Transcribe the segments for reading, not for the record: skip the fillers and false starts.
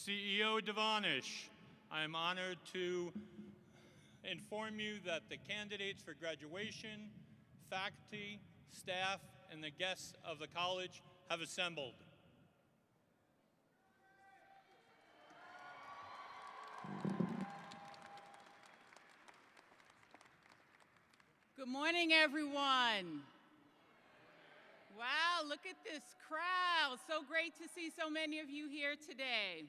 CEO Devonish, I am honored to inform you that the candidates for graduation, faculty, staff, and the guests of the college have assembled. Good morning, everyone. Wow, look at this crowd. So great to see so many of you here today.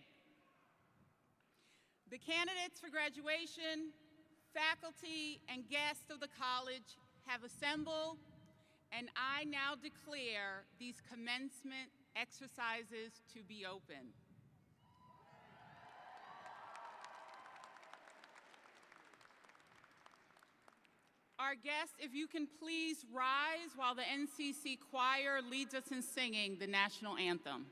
The candidates for graduation, faculty, and guests of the college have assembled, and I now declare these commencement exercises to be open. Our guests, if you can please rise while the NCC choir leads us in singing the national anthem.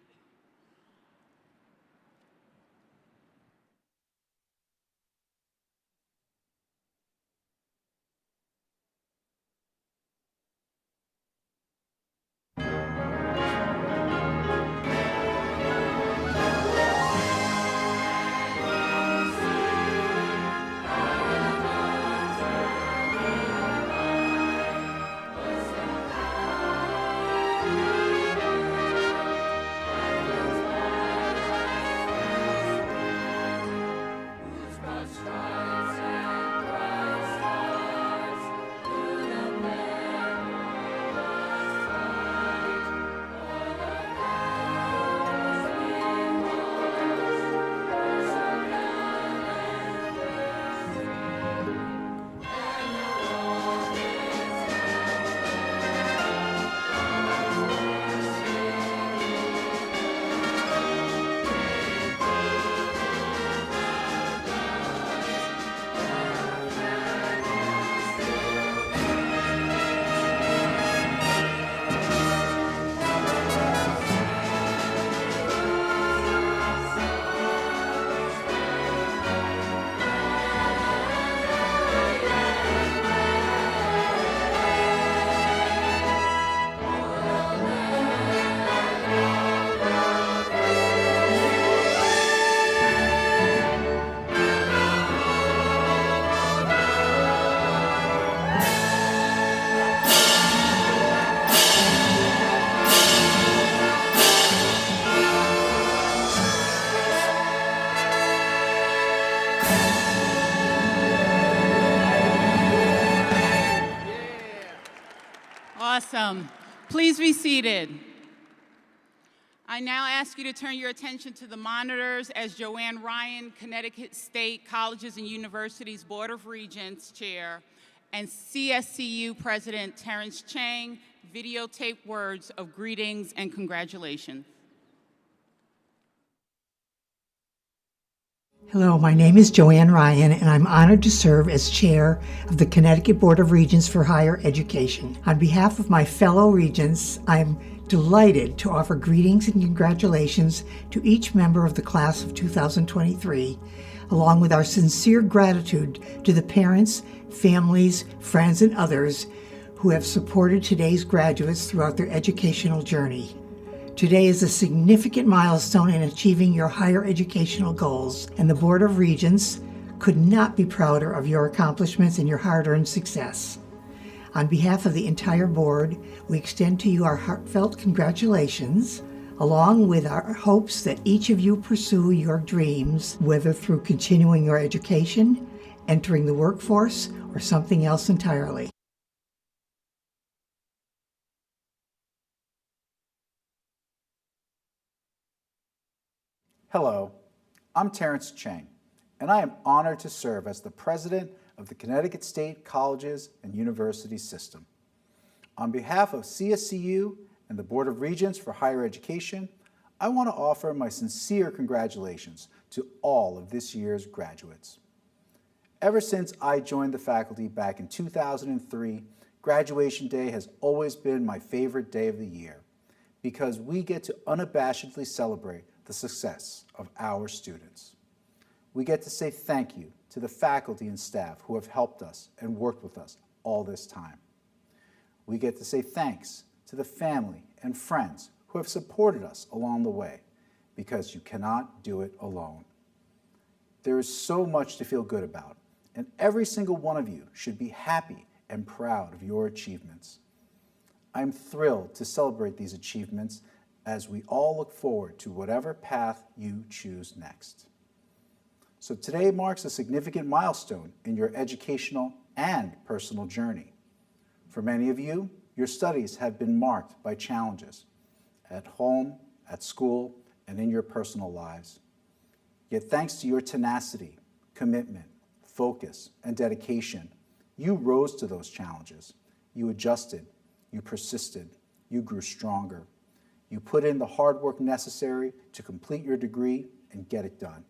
Awesome. Please be seated. I now ask you to turn your attention to the monitors as Joanne Ryan, Connecticut State Colleges and Universities Board of Regents Chair, and CSCU President Terrence Chang videotape words of greetings and congratulations. Hello, my name is Joanne Ryan, and I'm honored to serve as chair of the Connecticut Board of Regents for Higher Education. On behalf of my fellow regents, I'm delighted to offer greetings and congratulations to each member of the class of 2023, along with our sincere gratitude to the parents, families, friends, and others who have supported today's graduates throughout their educational journey. Today is a significant milestone in achieving your higher educational goals, and the Board of Regents could not be prouder of your accomplishments and your hard-earned success. On behalf of the entire board, we extend to you our heartfelt congratulations, along with our hopes that each of you pursue your dreams, whether through continuing your education, entering the workforce, or something else entirely. Hello, I'm Terrence Chang, and I am honored to serve as the president of the Connecticut State Colleges and Universities System. On behalf of CSCU and the Board of Regents for Higher Education, I want to offer my sincere congratulations to all of this year's graduates. Ever since I joined the faculty back in 2003, graduation day has always been my favorite day of the year because we get to unabashedly celebrate the success of our students. We get to say thank you to the faculty and staff who have helped us and worked with us all this time. We get to say thanks to the family and friends who have supported us along the way, because you cannot do it alone. There is so much to feel good about, and every single one of you should be happy and proud of your achievements. I'm thrilled to celebrate these achievements as we all look forward to whatever path you choose next. So today marks a significant milestone in your educational and personal journey. For many of you, your studies have been marked by challenges at home, at school, and in your personal lives. Yet thanks to your tenacity, commitment, focus, and dedication, you rose to those challenges. You adjusted, you persisted, you grew stronger. You put in the hard work necessary to complete your degree and get it done.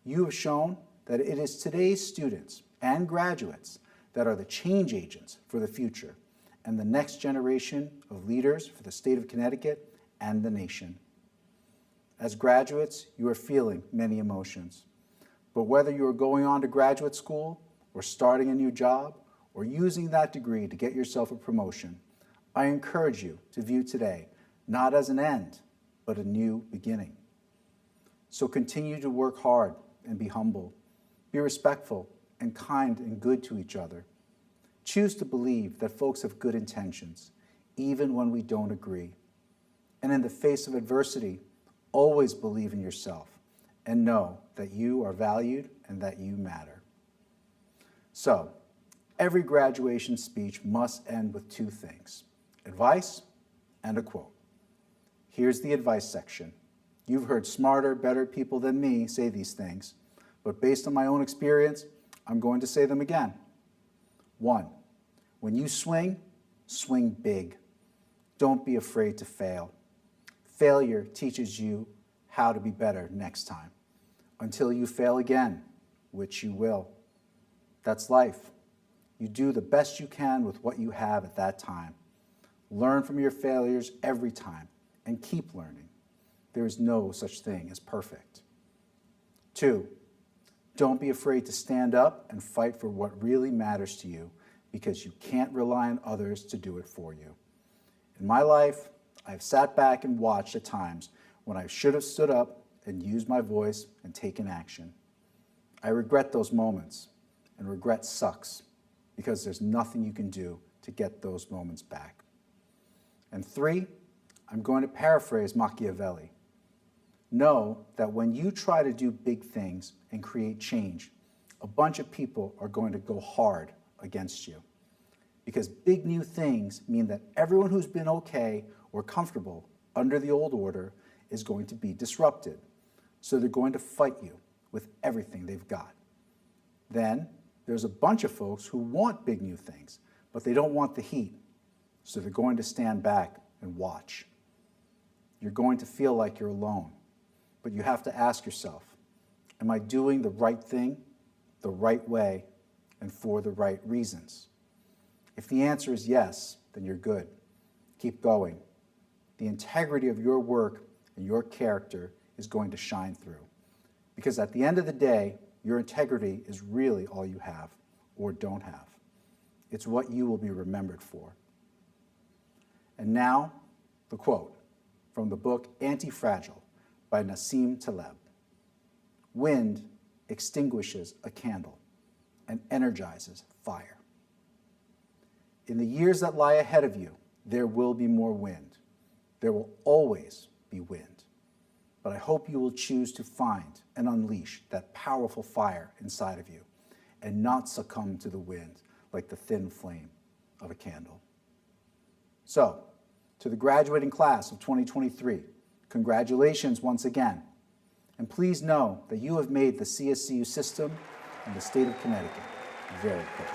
You have shown that it is today's students and graduates that are the change agents for the future and the next generation of leaders for the state of Connecticut and the nation. As graduates, you are feeling many emotions. But whether you are going on to graduate school or starting a new job or using that degree to get yourself a promotion, I encourage you to view today not as an end, but a new beginning. So continue to work hard and be humble. Be respectful and kind and good to each other. Choose to believe that folks have good intentions, even when we don't agree. And in the face of adversity, always believe in yourself and know that you are valued and that you matter. So, every graduation speech must end with two things: advice and a quote. Here's the advice section. You've heard smarter, better people than me say these things, but based on my own experience, I'm going to say them again. 1, when you swing, swing big. Don't be afraid to fail. Failure teaches you how to be better next time, until you fail again, which you will. That's life. You do the best you can with what you have at that time. Learn from your failures every time and keep learning. There is no such thing as perfect. 2, don't be afraid to stand up and fight for what really matters to you, because you can't rely on others to do it for you. In my life, I've sat back and watched at times when I should have stood up and used my voice and taken action. I regret those moments, and regret sucks, because there's nothing you can do to get those moments back. And 3, I'm going to paraphrase Machiavelli. Know that when you try to do big things and create change, a bunch of people are going to go hard against you. Because big new things mean that everyone who's been okay or comfortable under the old order is going to be disrupted. So they're going to fight you with everything they've got. Then there's a bunch of folks who want big new things, but they don't want the heat. So they're going to stand back and watch. You're going to feel like you're alone, but you have to ask yourself, am I doing the right thing, the right way, and for the right reasons? If the answer is yes, then you're good. Keep going. The integrity of your work and your character is going to shine through. Because at the end of the day, your integrity is really all you have or don't have. It's what you will be remembered for. And now, the quote from the book Anti-Fragile by Nassim Taleb. Wind extinguishes a candle and energizes fire. In the years that lie ahead of you, there will be more wind. There will always be wind. But I hope you will choose to find and unleash that powerful fire inside of you and not succumb to the wind like the thin flame of a candle. So, to the graduating class of 2023, congratulations once again. And please know that you have made the CSCU system and the state of Connecticut very proud.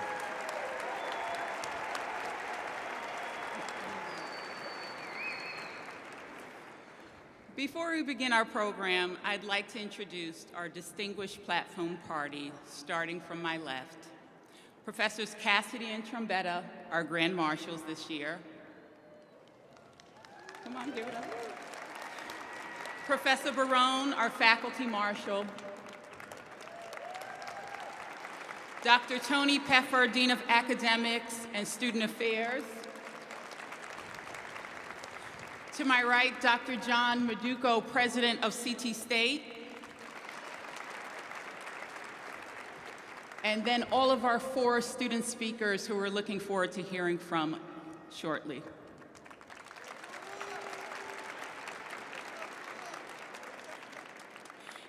Before we begin our program, I'd like to introduce our distinguished platform party, starting from my left. Professors Cassidy and Trombetta, our Grand Marshals this year. Come on, give it up. Professor Barone, our Faculty Marshal. Dr. Tony Peffer, Dean of Academics and Student Affairs. To my right, Dr. John Maduco, President of CT State. And then all of our 4 student speakers who we're looking forward to hearing from shortly.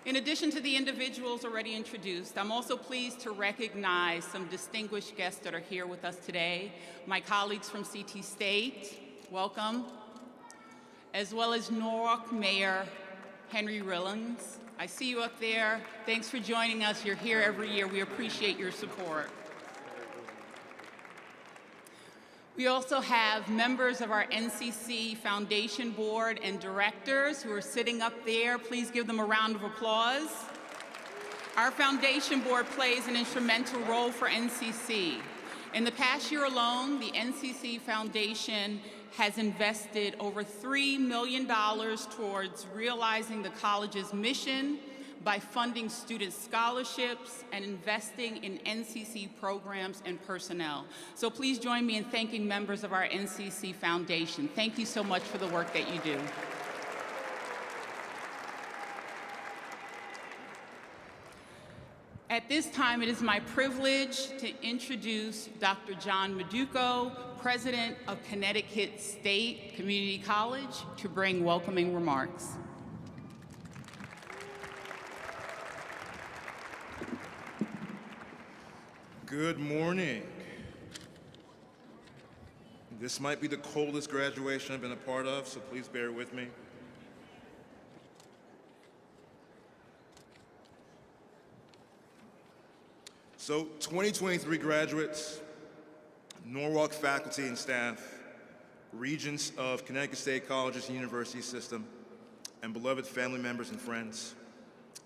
In addition to the individuals already introduced, I'm also pleased to recognize some distinguished guests that are here with us today. My colleagues from CT State, welcome, as well as Norwalk Mayor Henry Rillings. I see you up there. Thanks for joining us. You're here every year. We appreciate your support. We also have members of our NCC Foundation Board and directors who are sitting up there. Please give them a round of applause. Our Foundation Board plays an instrumental role for NCC. In the past year alone, the NCC Foundation has invested over $3 million towards realizing the college's mission by funding student scholarships and investing in NCC programs and personnel. So please join me in thanking members of our NCC Foundation. Thank you so much for the work that you do. At this time, it is my privilege to introduce Dr. John Maduco, President of Connecticut State Community College, to bring welcoming remarks. Good morning. This might be the coldest graduation I've been a part of, so please bear with me. So 2023 graduates, Norwalk faculty and staff, regents of Connecticut State Colleges and University System, and beloved family members and friends,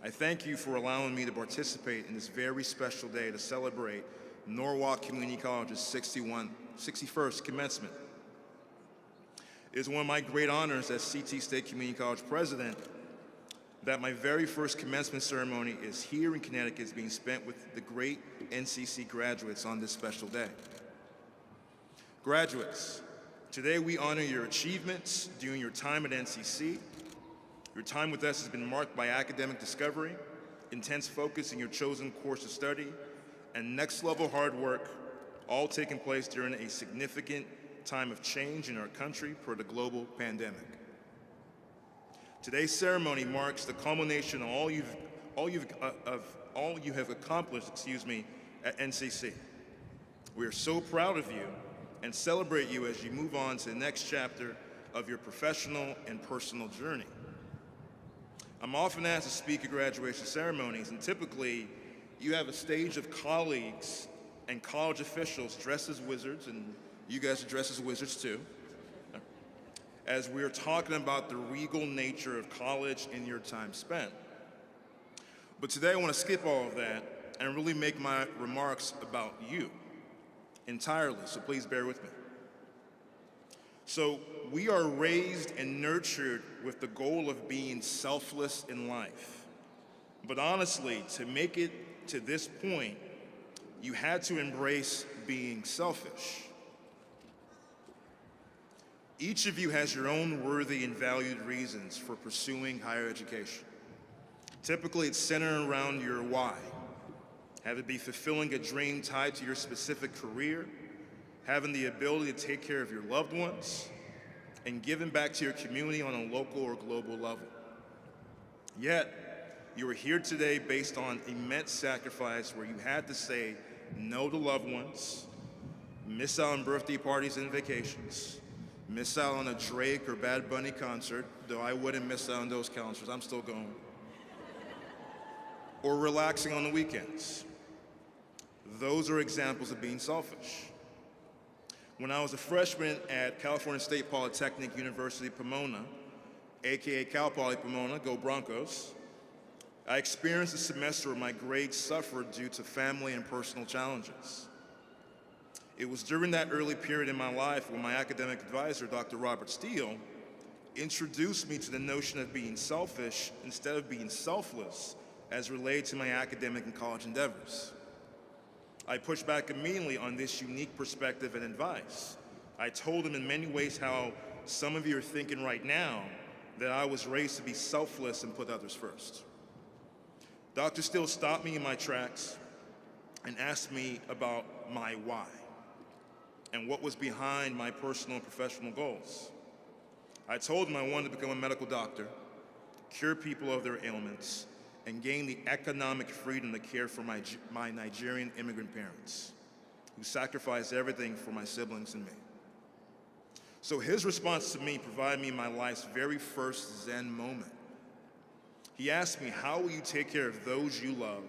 I thank you for allowing me to participate in this very special day to celebrate Norwalk Community College's 61st commencement. It is one of my great honors as CT State Community College president that my very first commencement ceremony is here in Connecticut, is being spent with the great NCC graduates on this special day. Graduates, today we honor your achievements during your time at NCC. Your time with us has been marked by academic discovery, intense focus in your chosen course of study, and next-level hard work, all taking place during a significant time of change in our country per the global pandemic. Today's ceremony marks the culmination of all you have accomplished, at NCC. We are so proud of you and celebrate you as you move on to the next chapter of your professional and personal journey. I'm often asked to speak at graduation ceremonies, and typically you have a stage of colleagues and college officials dressed as wizards, and you guys are dressed as wizards too, as we're talking about the regal nature of college and your time spent. But today I want to skip all of that and really make my remarks about you entirely, so please bear with me. So we are raised and nurtured with the goal of being selfless in life. But honestly, to make it to this point, you had to embrace being selfish. Each of you has your own worthy and valued reasons for pursuing higher education. Typically, it's centered around your why. Have it be fulfilling a dream tied to your specific career, having the ability to take care of your loved ones, and giving back to your community on a local or global level. Yet, you are here today based on immense sacrifice where you had to say no to loved ones, miss out on birthday parties and vacations, miss out on a Drake or Bad Bunny concert, though I wouldn't miss out on those concerts, I'm still going, or relaxing on the weekends. Those are examples of being selfish. When I was a freshman at California State Polytechnic University Pomona, AKA Cal Poly Pomona, go Broncos, I experienced a semester where my grades suffered due to family and personal challenges. It was during that early period in my life when my academic advisor, Dr. Robert Steele, introduced me to the notion of being selfish instead of being selfless as related to my academic and college endeavors. I pushed back immediately on this unique perspective and advice. I told him in many ways how some of you are thinking right now that I was raised to be selfless and put others first. Dr. Still stopped me in my tracks and asked me about my why and what was behind my personal and professional goals. I told him I wanted to become a medical doctor, cure people of their ailments, and gain the economic freedom to care for my Nigerian immigrant parents, who sacrificed everything for my siblings and me. So his response to me provided me my life's very first Zen moment. He asked me, how will you take care of those you love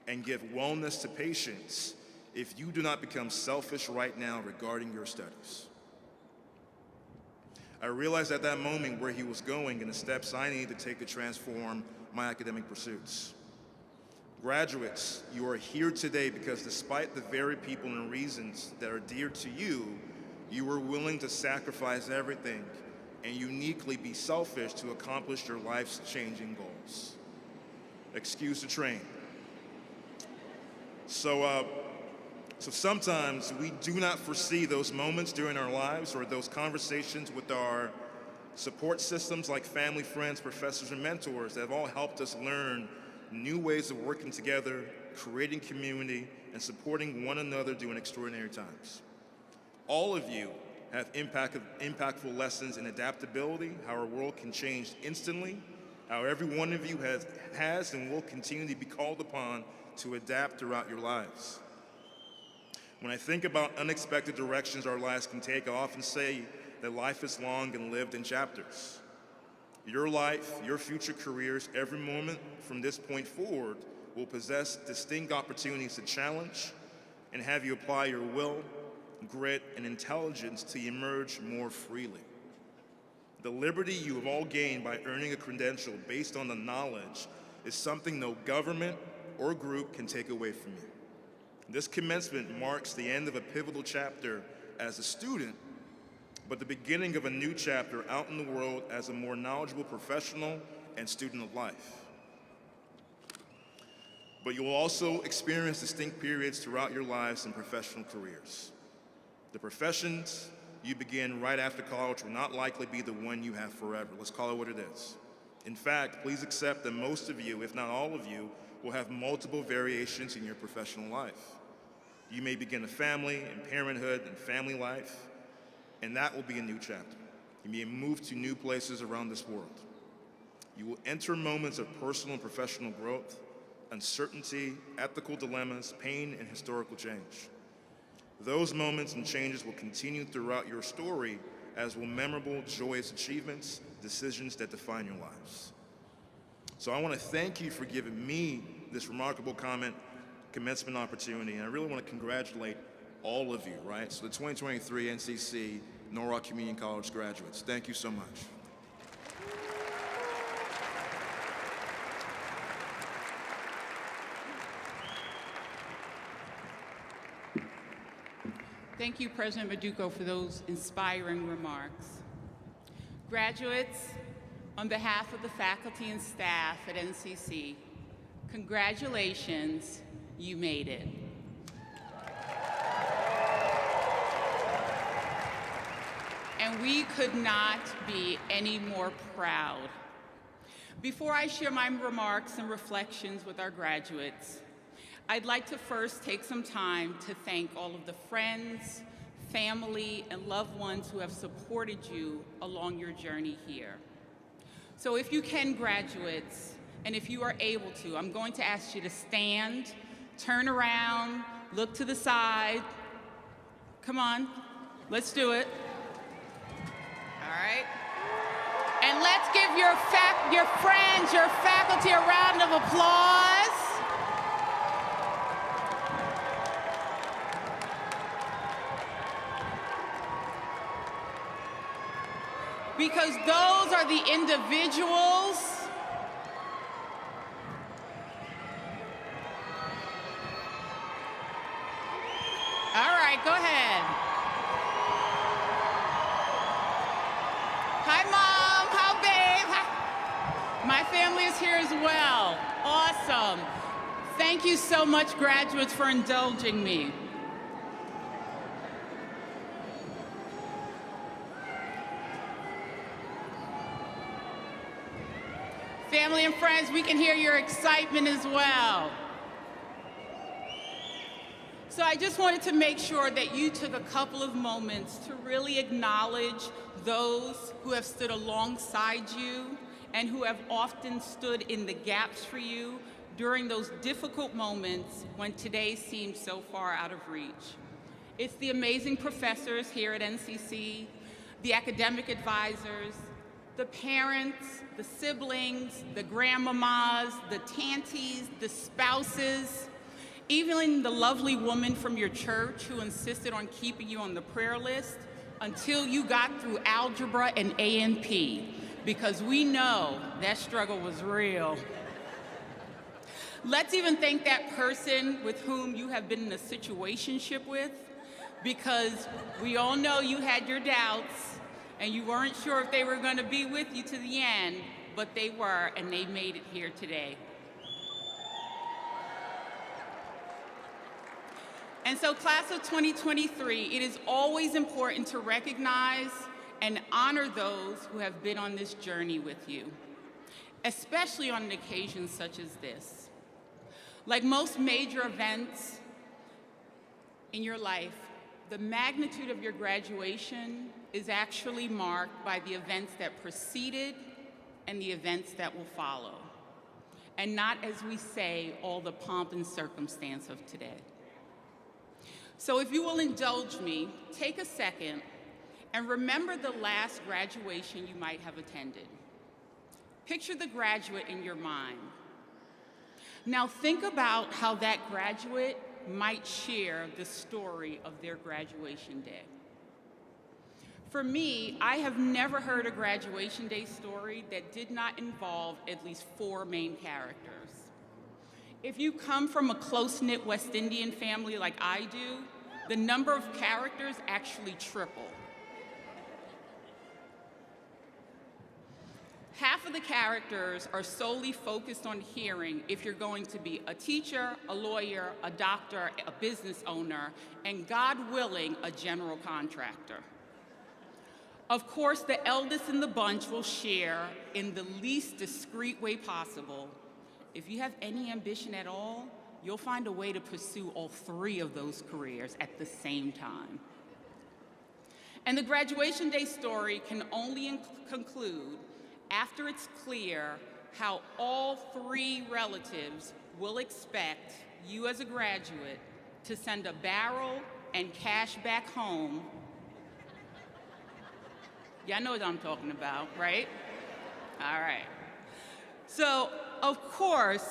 and give wellness to patients if you do not become selfish right now regarding your studies? I realized at that moment where he was going and the steps I needed to take to transform my academic pursuits. Graduates, you are here today because despite the very people and reasons that are dear to you, you were willing to sacrifice everything and uniquely be selfish to accomplish your life's changing goals. Excuse the train. So sometimes we do not foresee those moments during our lives or those conversations with our support systems like family, friends, professors, and mentors that have all helped us learn new ways of working together, creating community, and supporting one another during extraordinary times. All of you have impactful lessons in adaptability, how our world can change instantly, how every one of you has and will continue to be called upon to adapt throughout your lives. When I think about unexpected directions our lives can take, I often say that life is long and lived in chapters. Your life, your future careers, every moment from this point forward will possess distinct opportunities to challenge and have you apply your will, grit, and intelligence to emerge more freely. The liberty you have all gained by earning a credential based on the knowledge is something no government or group can take away from you. This commencement marks the end of a pivotal chapter as a student, but the beginning of a new chapter out in the world as a more knowledgeable professional and student of life. But you will also experience distinct periods throughout your lives and professional careers. The professions you begin right after college will not likely be the one you have forever. Let's call it what it is. In fact, please accept that most of you, if not all of you, will have multiple variations in your professional life. You may begin a family and parenthood and family life, and that will be a new chapter. You may move to new places around this world. You will enter moments of personal and professional growth, uncertainty, ethical dilemmas, pain, and historical change. Those moments and changes will continue throughout your story, as will memorable, joyous achievements, decisions that define your lives. So I want to thank you for giving me this remarkable commencement opportunity, and I really want to congratulate all of you, right? So the 2023 NCC Norwalk Community College graduates, thank you so much. Thank you, President Maduko, for those inspiring remarks. Graduates, on behalf of the faculty and staff at NCC, congratulations, you made it. And we could not be any more proud. Before I share my remarks and reflections with our graduates, I'd like to first take some time to thank all of the friends, family, and loved ones who have supported you along your journey here. So if you can, graduates, and if you are able to, I'm going to ask you to stand, turn around, look to the side. Come on, let's do it. All right. And let's give your friends, your faculty a round of applause. Because those are the individuals All right, go ahead. Hi, Mom. How, babe? Hi. My family is here as well. Awesome. Thank you so much, graduates, for indulging me. Family and friends, we can hear your excitement as well. So I just wanted to make sure that you took a couple of moments to really acknowledge those who have stood alongside you and who have often stood in the gaps for you during those difficult moments when today seems so far out of reach. It's the amazing professors here at NCC, the academic advisors, the parents, the siblings, the grandmamas, the tanties, the spouses, even the lovely woman from your church who insisted on keeping you on the prayer list until you got through algebra and A&P, because we know that struggle was real. Let's even thank that person with whom you have been in a situationship with, because we all know you had your doubts and you weren't sure if they were going to be with you to the end, but they were, and they made it here today. And so, class of 2023, it is always important to recognize and honor those who have been on this journey with you, especially on an occasion such as this. Like most major events in your life, the magnitude of your graduation is actually marked by the events that preceded and the events that will follow, and not, as we say, all the pomp and circumstance of today. So if you will indulge me, take a second and remember the last graduation you might have attended. Picture the graduate in your mind. Now think about how that graduate might share the story of their graduation day. For me, I have never heard a graduation day story that did not involve at least 4 main characters. If you come from a close-knit West Indian family like I do, the number of characters actually triple. Half of the characters are solely focused on hearing if you're going to be a teacher, a lawyer, a doctor, a business owner, and God willing, a general contractor. Of course, the eldest in the bunch will share in the least discreet way possible. If you have any ambition at all, you'll find a way to pursue all 3 of those careers at the same time. And the graduation day story can only conclude after it's clear how all 3 relatives will expect you as a graduate to send a barrel and cash back home. Y'all know what I'm talking about, right? All right. So, of course,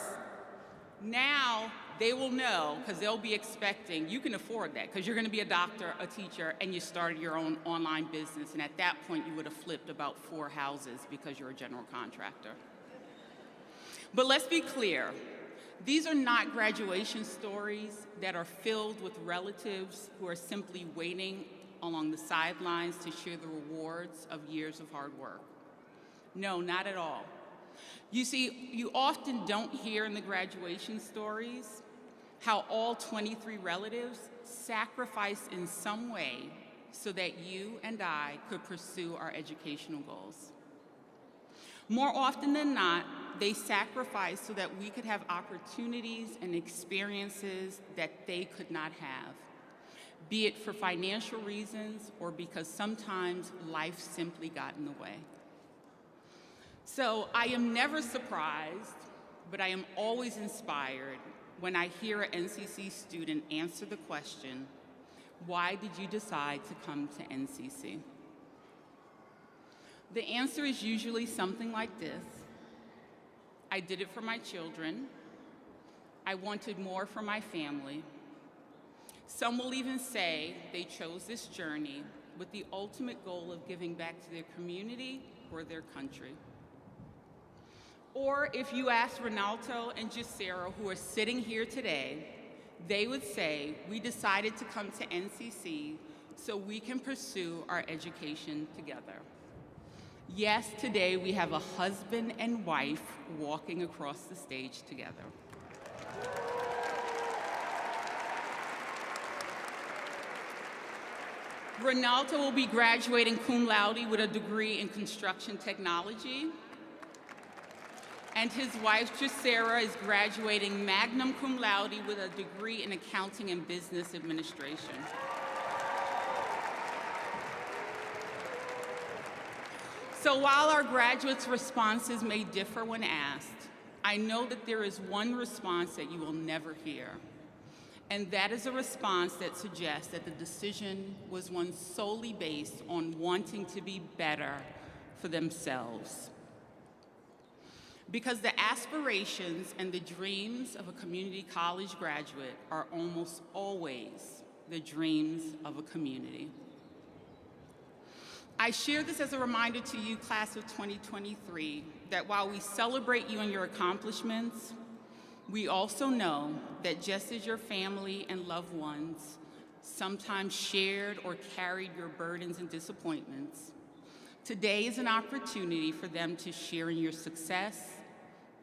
now they will know, because they'll be expecting, you can afford that, because you're going to be a doctor, a teacher, and you started your own online business, and at that point you would have flipped about 4 houses because you're a general contractor. But let's be clear, these are not graduation stories that are filled with relatives who are simply waiting along the sidelines to share the rewards of years of hard work. No, not at all. You see, you often don't hear in the graduation stories how all 23 relatives sacrificed in some way so that you and I could pursue our educational goals. More often than not, they sacrificed so that we could have opportunities and experiences that they could not have, be it for financial reasons or because sometimes life simply got in the way. So I am never surprised, but I am always inspired when I hear an NCC student answer the question, why did you decide to come to NCC? The answer is usually something like this. I did it for my children. I wanted more for my family. Some will even say they chose this journey with the ultimate goal of giving back to their community or their country. Or if you ask Ronaldo and Gisera, who are sitting here today, they would say, we decided to come to NCC so we can pursue our education together. Yes, today we have a husband and wife walking across the stage together. Ronaldo will be graduating cum laude with a degree in construction technology. And his wife, Tricera, is graduating magna cum laude with a degree in accounting and business administration. So while our graduates' responses may differ when asked, I know that there is one response that you will never hear. And that is a response that suggests that the decision was one solely based on wanting to be better for themselves. Because the aspirations and the dreams of a community college graduate are almost always the dreams of a community. I share this as a reminder to you, class of 2023, that while we celebrate you and your accomplishments, we also know that just as your family and loved ones sometimes shared or carried your burdens and disappointments, today is an opportunity for them to share in your success,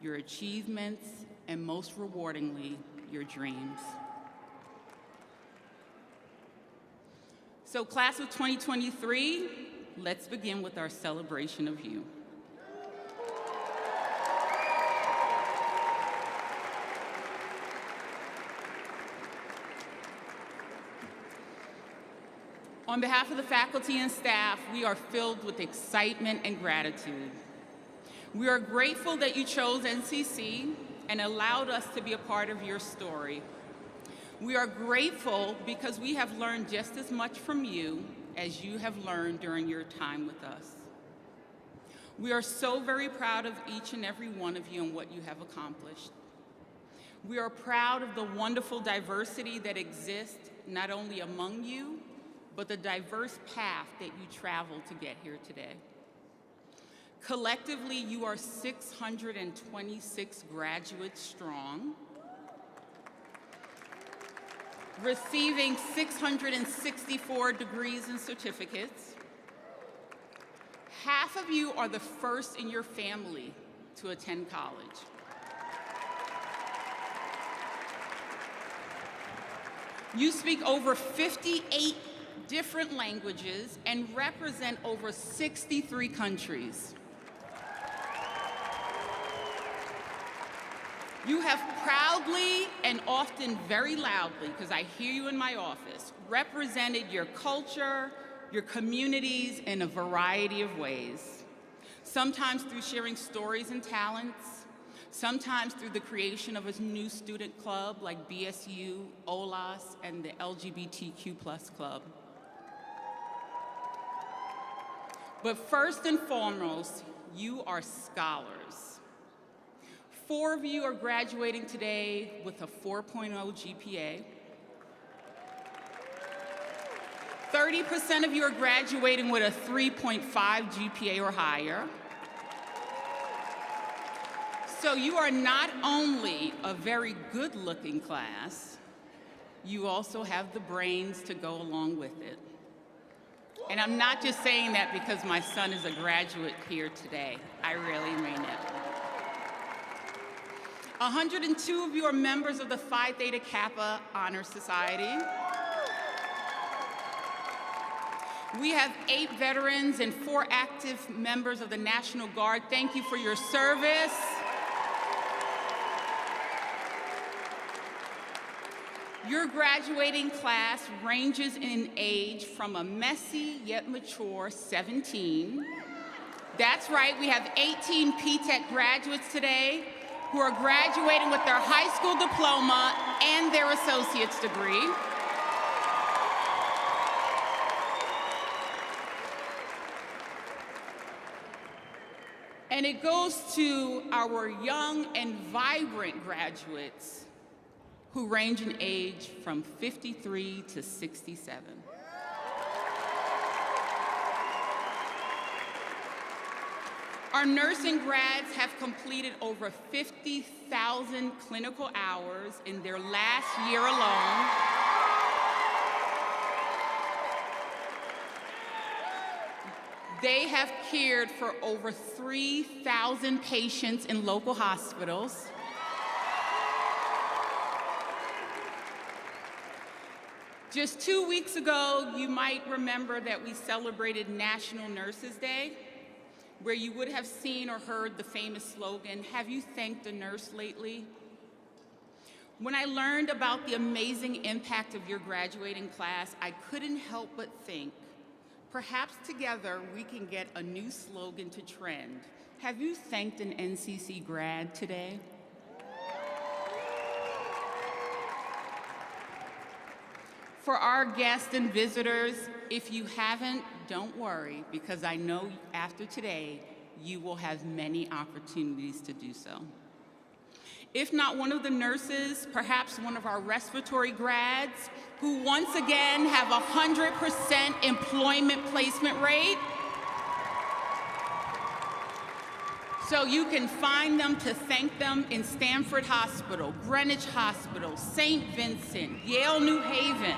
your achievements, and most rewardingly, your dreams. So class of 2023, let's begin with our celebration of you. On behalf of the faculty and staff, we are filled with excitement and gratitude. We are grateful that you chose NCC and allowed us to be a part of your story. We are grateful because we have learned just as much from you as you have learned during your time with us. We are so very proud of each and every one of you and what you have accomplished. We are proud of the wonderful diversity that exists not only among you, but the diverse path that you traveled to get here today. Collectively, you are 626 graduates strong, receiving 664 degrees and certificates. Half of you are the first in your family to attend college. You speak over 58 different languages and represent over 63 countries. You have proudly and often very loudly, because I hear you in my office, represented your culture, your communities in a variety of ways. Sometimes through sharing stories and talents, sometimes through the creation of a new student club like BSU, OLAS, and the LGBTQ+ club. But first and foremost, you are scholars. 4 of you are graduating today with a 4.0 GPA. 30% of you are graduating with a 3.5 GPA or higher. So you are not only a very good-looking class, you also have the brains to go along with it. And I'm not just saying that because my son is a graduate here today. I really mean it. 102 of you are members of the Phi Theta Kappa Honor Society. We have 8 veterans and 4 active members of the National Guard. Thank you for your service. Your graduating class ranges in age from a messy yet mature 17. That's right, we have 18 P-TECH graduates today who are graduating with their high school diploma and their associate's degree. And it goes to our young and vibrant graduates who range in age from 53 to 67. Our nursing grads have completed over 50,000 clinical hours in their last year alone. They have cared for over 3,000 patients in local hospitals. Just 2 weeks ago, you might remember that we celebrated National Nurses Day. where you would have seen or heard the famous slogan, "Have you thanked a nurse lately?" When I learned about the amazing impact of your graduating class, I couldn't help but think, perhaps together we can get a new slogan to trend. Have you thanked an NCC grad today? For our guests and visitors, if you haven't, don't worry, because I know after today, you will have many opportunities to do so. If not one of the nurses, perhaps one of our respiratory grads, who once again have a 100% employment placement rate. So you can find them to thank them in Stanford Hospital, Greenwich Hospital, St. Vincent, Yale New Haven.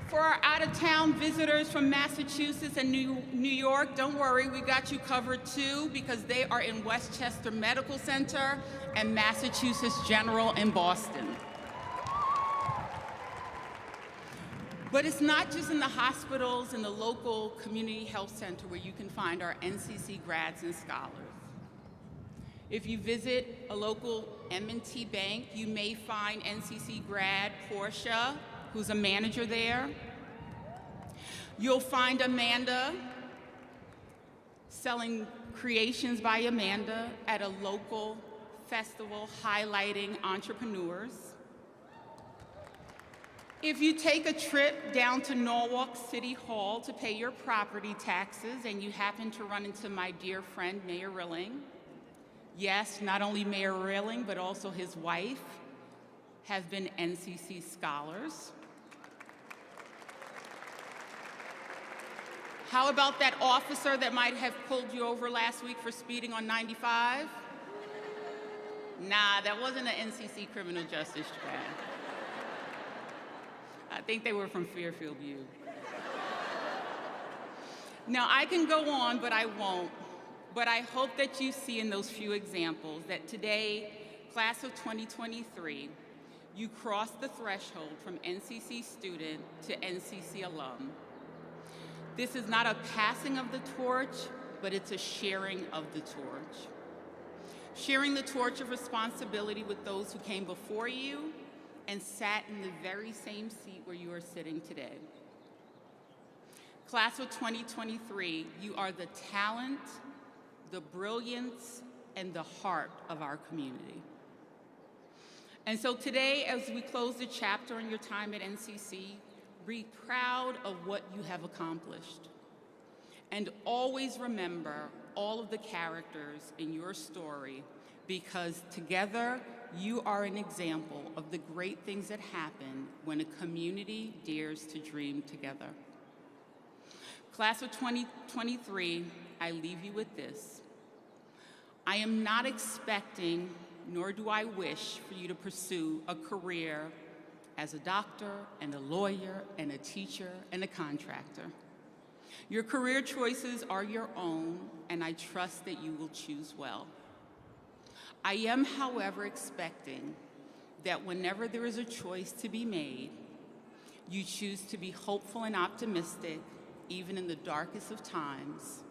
For our out-of-town visitors from Massachusetts and New York, don't worry, we got you covered too, because they are in Westchester Medical Center and Massachusetts General in Boston. But it's not just in the hospitals and the local community health center where you can find our NCC grads and scholars. If you visit a local M&T bank, you may find NCC grad Portia, who's a manager there. You'll find Amanda selling creations by Amanda at a local festival highlighting entrepreneurs. If you take a trip down to Norwalk City Hall to pay your property taxes and you happen to run into my dear friend, Mayor Rilling, yes, not only Mayor Rilling, but also his wife have been NCC scholars. How about that officer that might have pulled you over last week for speeding on 95? Nah, that wasn't an NCC criminal justice grad. I think they were from Fairfield U. Now, I can go on, but I won't. But I hope that you see in those few examples that today, class of 2023, you crossed the threshold from NCC student to NCC alum. This is not a passing of the torch, but it's a sharing of the torch. Sharing the torch of responsibility with those who came before you and sat in the very same seat where you are sitting today. Class of 2023, you are the talent, the brilliance, and the heart of our community. And so today, as we close the chapter on your time at NCC, be proud of what you have accomplished. And always remember all of the characters in your story, because together you are an example of the great things that happen when a community dares to dream together. Class of 2023, I leave you with this. I am not expecting, nor do I wish, for you to pursue a career as a doctor and a lawyer and a teacher and a contractor. Your career choices are your own, and I trust that you will choose well. I am, however, expecting that whenever there is a choice to be made, you choose to be hopeful and optimistic, even in the darkest of times.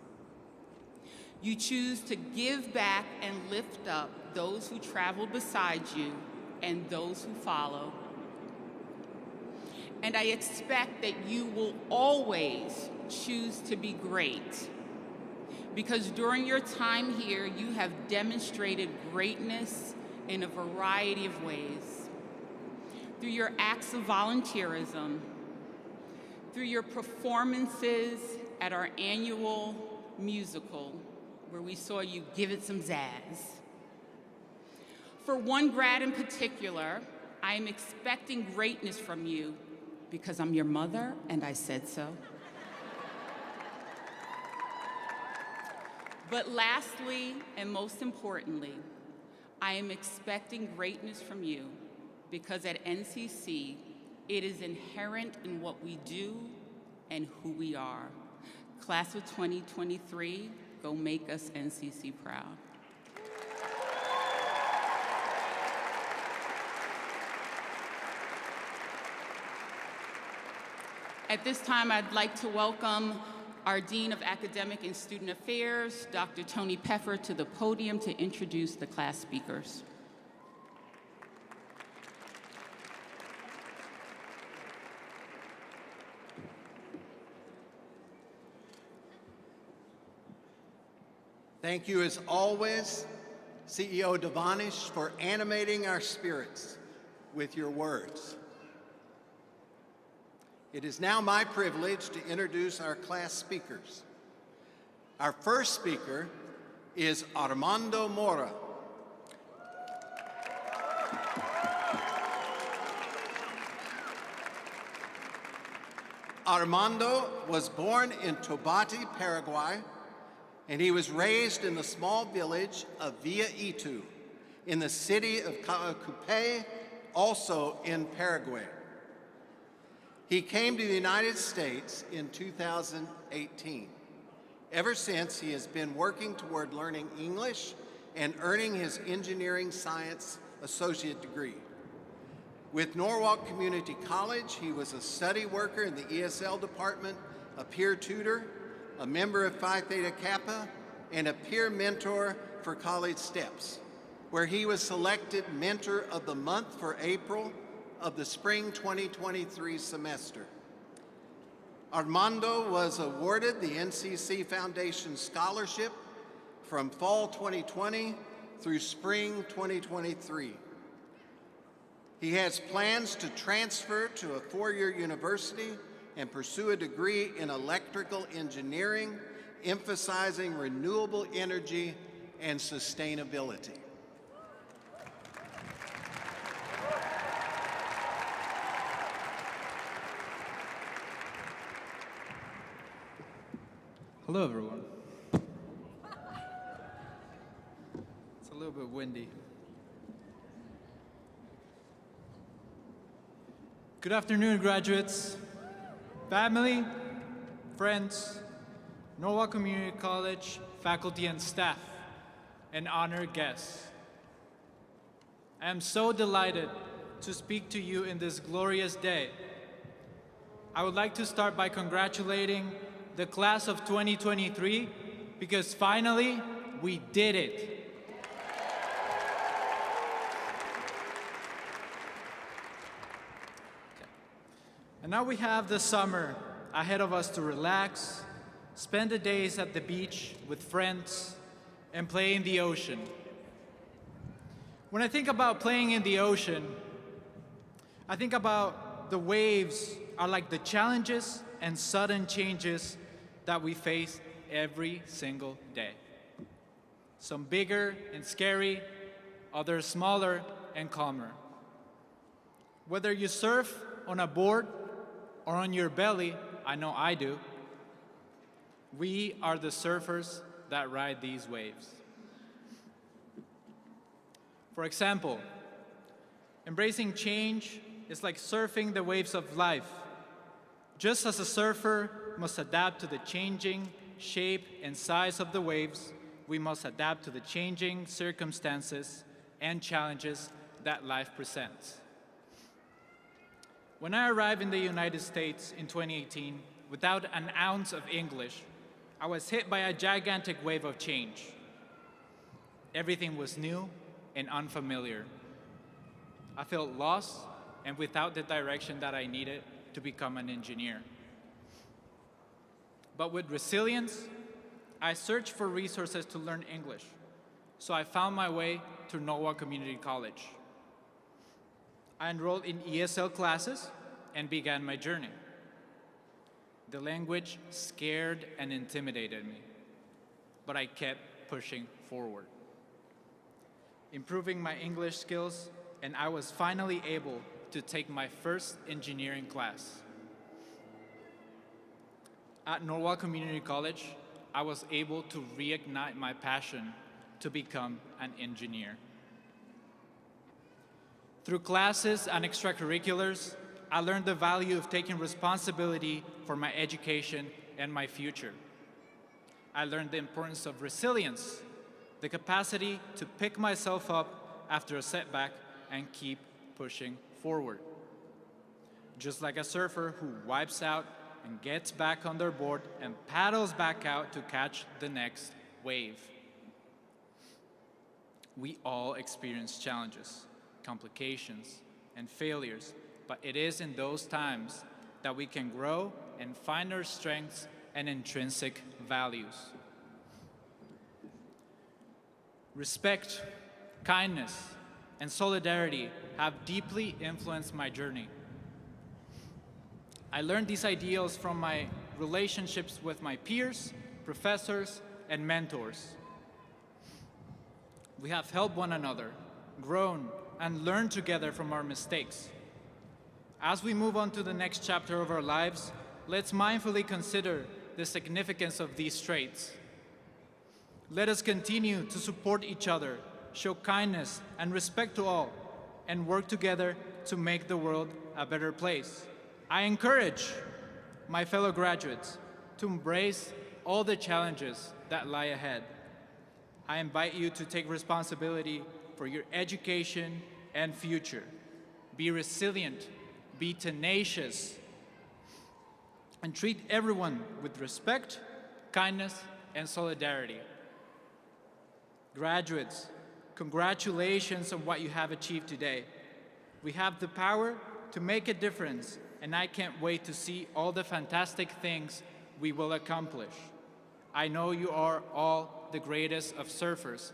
You choose to give back and lift up those who traveled beside you and those who follow. And I expect that you will always choose to be great, because during your time here, you have demonstrated greatness in a variety of ways. Through your acts of volunteerism, through your performances at our annual musical, where we saw you give it some zazz. For one grad in particular, I am expecting greatness from you because I'm your mother and I said so. But lastly, and most importantly, I am expecting greatness from you because at NCC, it is inherent in what we do and who we are. Class of 2023, go make us NCC proud. At this time, I'd like to welcome our Dean of Academic and Student Affairs, Dr. Tony Peffer, to the podium to introduce the class speakers. Thank you, as always, CEO Devanish, for animating our spirits with your words. It is now my privilege to introduce our class speakers. Our first speaker is Armando Mora. Armando was born in Tobati, Paraguay, and he was raised in the small village of Villa Itu in the city of Caacupé, also in Paraguay. He came to the United States in 2018. Ever since, he has been working toward learning English and earning his engineering science associate degree. With Norwalk Community College, he was a study worker in the ESL department, a peer tutor, a member of Phi Theta Kappa, and a peer mentor for College Steps, where he was selected Mentor of the Month for April of the spring 2023 semester. Armando was awarded the NCC Foundation Scholarship from fall 2020 through spring 2023. He has plans to transfer to a four-year university and pursue a degree in electrical engineering, emphasizing renewable energy and sustainability. Hello, everyone. It's a little bit windy. Good afternoon, graduates, family, friends, Norwalk Community College, faculty and staff, and honored guests. I am so delighted to speak to you in this glorious day. I would like to start by congratulating the class of 2023, because finally, we did it. And now we have the summer ahead of us to relax, spend the days at the beach with friends, and play in the ocean. When I think about playing in the ocean, I think about the waves are like the challenges and sudden changes that we face every single day. Some bigger and scary, others smaller and calmer. Whether you surf on a board or on your belly, I know I do, we are the surfers that ride these waves. For example, embracing change is like surfing the waves of life. Just as a surfer must adapt to the changing shape and size of the waves, we must adapt to the changing circumstances and challenges that life presents. When I arrived in the United States in 2018, without an ounce of English, I was hit by a gigantic wave of change. Everything was new and unfamiliar. I felt lost and without the direction that I needed to become an engineer. But with resilience, I searched for resources to learn English, so I found my way to Norwalk Community College. I enrolled in ESL classes and began my journey. The language scared and intimidated me, but I kept pushing forward. Improving my English skills, and I was finally able to take my first engineering class. At Norwalk Community College, I was able to reignite my passion to become an engineer. Through classes and extracurriculars, I learned the value of taking responsibility for my education and my future. I learned the importance of resilience, the capacity to pick myself up after a setback and keep pushing forward. Just like a surfer who wipes out and gets back on their board and paddles back out to catch the next wave. We all experience challenges, complications, and failures, but it is in those times that we can grow and find our strengths and intrinsic values. Respect, kindness, and solidarity have deeply influenced my journey. I learned these ideals from my relationships with my peers, professors, and mentors. We have helped one another, grown, and learned together from our mistakes. As we move on to the next chapter of our lives, let's mindfully consider the significance of these traits. Let us continue to support each other, show kindness and respect to all, and work together to make the world a better place. I encourage my fellow graduates to embrace all the challenges that lie ahead. I invite you to take responsibility for your education and future. Be resilient, be tenacious, and treat everyone with respect, kindness, and solidarity. Graduates, congratulations on what you have achieved today. We have the power to make a difference, and I can't wait to see all the fantastic things we will accomplish. I know you are all the greatest of surfers,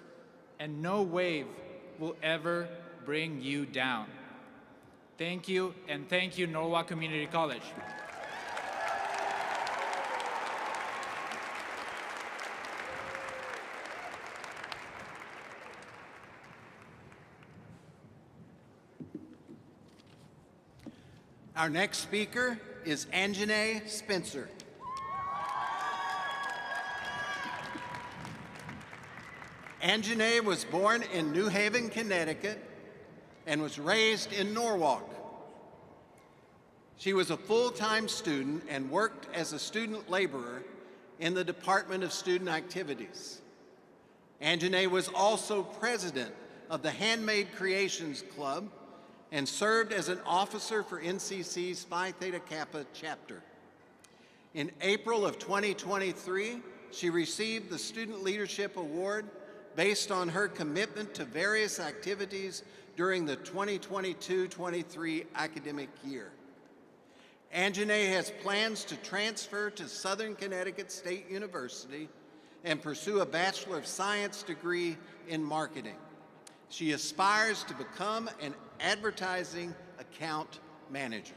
and no wave will ever bring you down. Thank you, and thank you, Norwalk Community College. Our next speaker is Anjanae Spencer. Anjanae was born in New Haven, Connecticut, and was raised in Norwalk. She was a full-time student and worked as a student laborer in the Department of Student Activities. Anjanae was also president of the Handmade Creations Club and served as an officer for NCC's Phi Theta Kappa chapter. In April of 2023, she received the Student Leadership Award based on her commitment to various activities during the 2022-23 academic year. Anjanae has plans to transfer to Southern Connecticut State University and pursue a Bachelor of Science degree in marketing. She aspires to become an advertising account manager.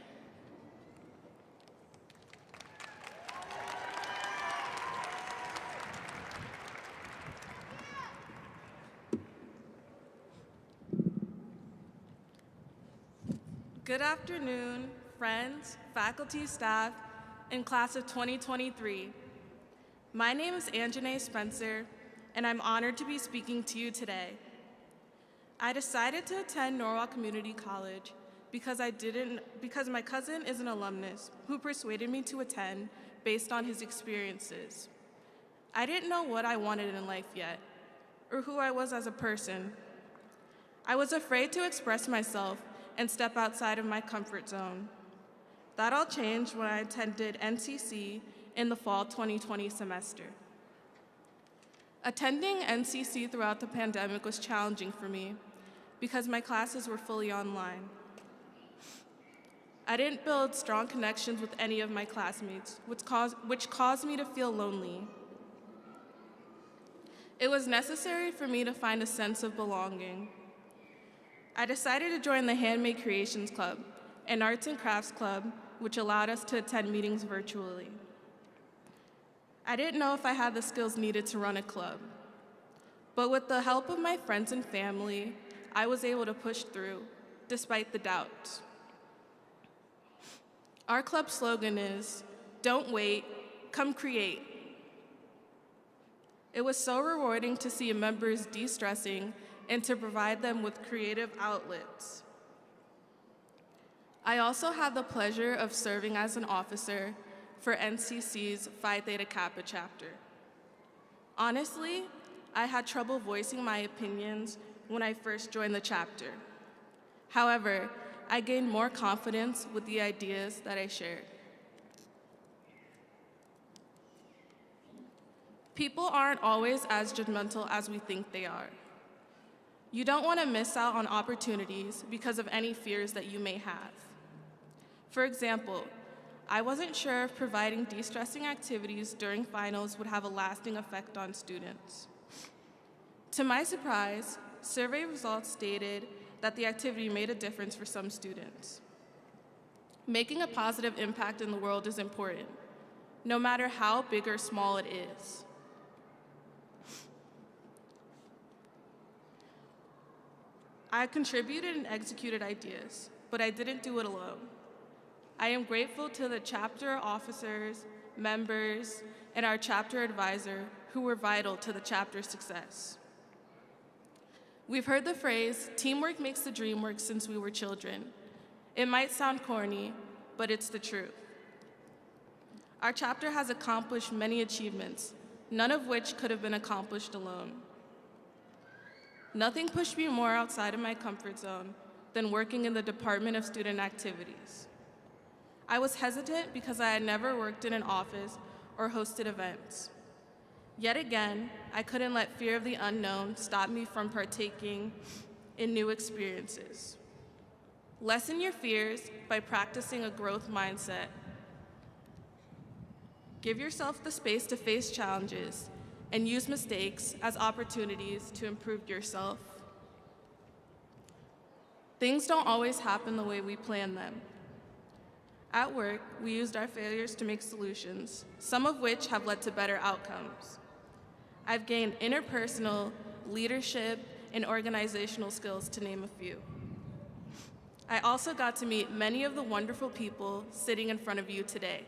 Good afternoon, friends, faculty, staff, and class of 2023. My name is Anjanae Spencer, and I'm honored to be speaking to you today. I decided to attend Norwalk Community College because my cousin is an alumnus who persuaded me to attend based on his experiences. I didn't know what I wanted in life yet, or who I was as a person. I was afraid to express myself and step outside of my comfort zone. That all changed when I attended NCC in the fall 2020 semester. Attending NCC throughout the pandemic was challenging for me because my classes were fully online. I didn't build strong connections with any of my classmates, which caused me to feel lonely. It was necessary for me to find a sense of belonging. I decided to join the Handmade Creations Club, an arts and crafts club which allowed us to attend meetings virtually. I didn't know if I had the skills needed to run a club, but with the help of my friends and family, I was able to push through, despite the doubts. Our club slogan is, "Don't wait, come create." It was so rewarding to see members de-stressing and to provide them with creative outlets. I also had the pleasure of serving as an officer for NCC's Phi Theta Kappa chapter. Honestly, I had trouble voicing my opinions when I first joined the chapter. However, I gained more confidence with the ideas that I shared. People aren't always as judgmental as we think they are. You don't want to miss out on opportunities because of any fears that you may have. For example, I wasn't sure if providing de-stressing activities during finals would have a lasting effect on students. To my surprise, survey results stated that the activity made a difference for some students. Making a positive impact in the world is important, no matter how big or small it is. I contributed and executed ideas, but I didn't do it alone. I am grateful to the chapter officers, members, and our chapter advisor who were vital to the chapter's success. We've heard the phrase, teamwork makes the dream work since we were children. It might sound corny, but it's the truth. Our chapter has accomplished many achievements, none of which could have been accomplished alone. Nothing pushed me more outside of my comfort zone than working in the Department of Student Activities. I was hesitant because I had never worked in an office or hosted events. Yet again, I couldn't let fear of the unknown stop me from partaking in new experiences. Lessen your fears by practicing a growth mindset. Give yourself the space to face challenges and use mistakes as opportunities to improve yourself. Things don't always happen the way we plan them. At work, we used our failures to make solutions, some of which have led to better outcomes. I've gained interpersonal, leadership, and organizational skills, to name a few. I also got to meet many of the wonderful people sitting in front of you today.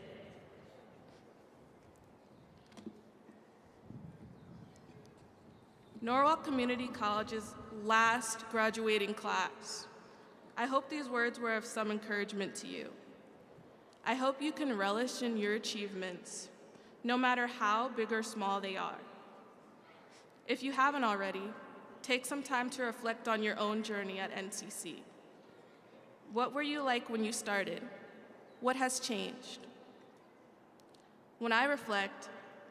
Norwalk Community College's last graduating class. I hope these words were of some encouragement to you. I hope you can relish in your achievements, no matter how big or small they are. If you haven't already, take some time to reflect on your own journey at NCC. What were you like when you started? What has changed? When I reflect,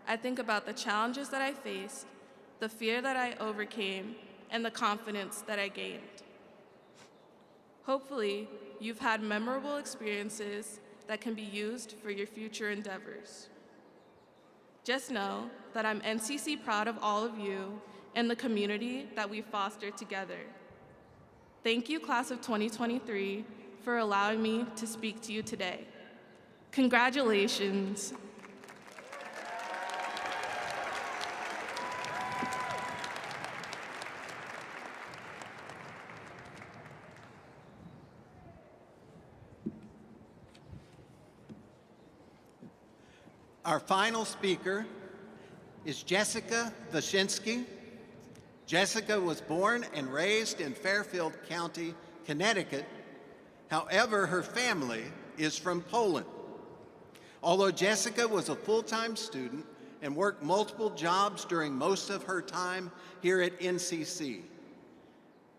I think about the challenges that I faced, the fear that I overcame, and the confidence that I gained. Hopefully, you've had memorable experiences that can be used for your future endeavors. Just know that I'm NCC proud of all of you and the community that we fostered together. Thank you, class of 2023, for allowing me to speak to you today. Congratulations. Our final speaker is Jessica Wyszynski. Jessica was born and raised in Fairfield County, Connecticut. However, her family is from Poland. Although Jessica was a full-time student and worked multiple jobs during most of her time here at NCC,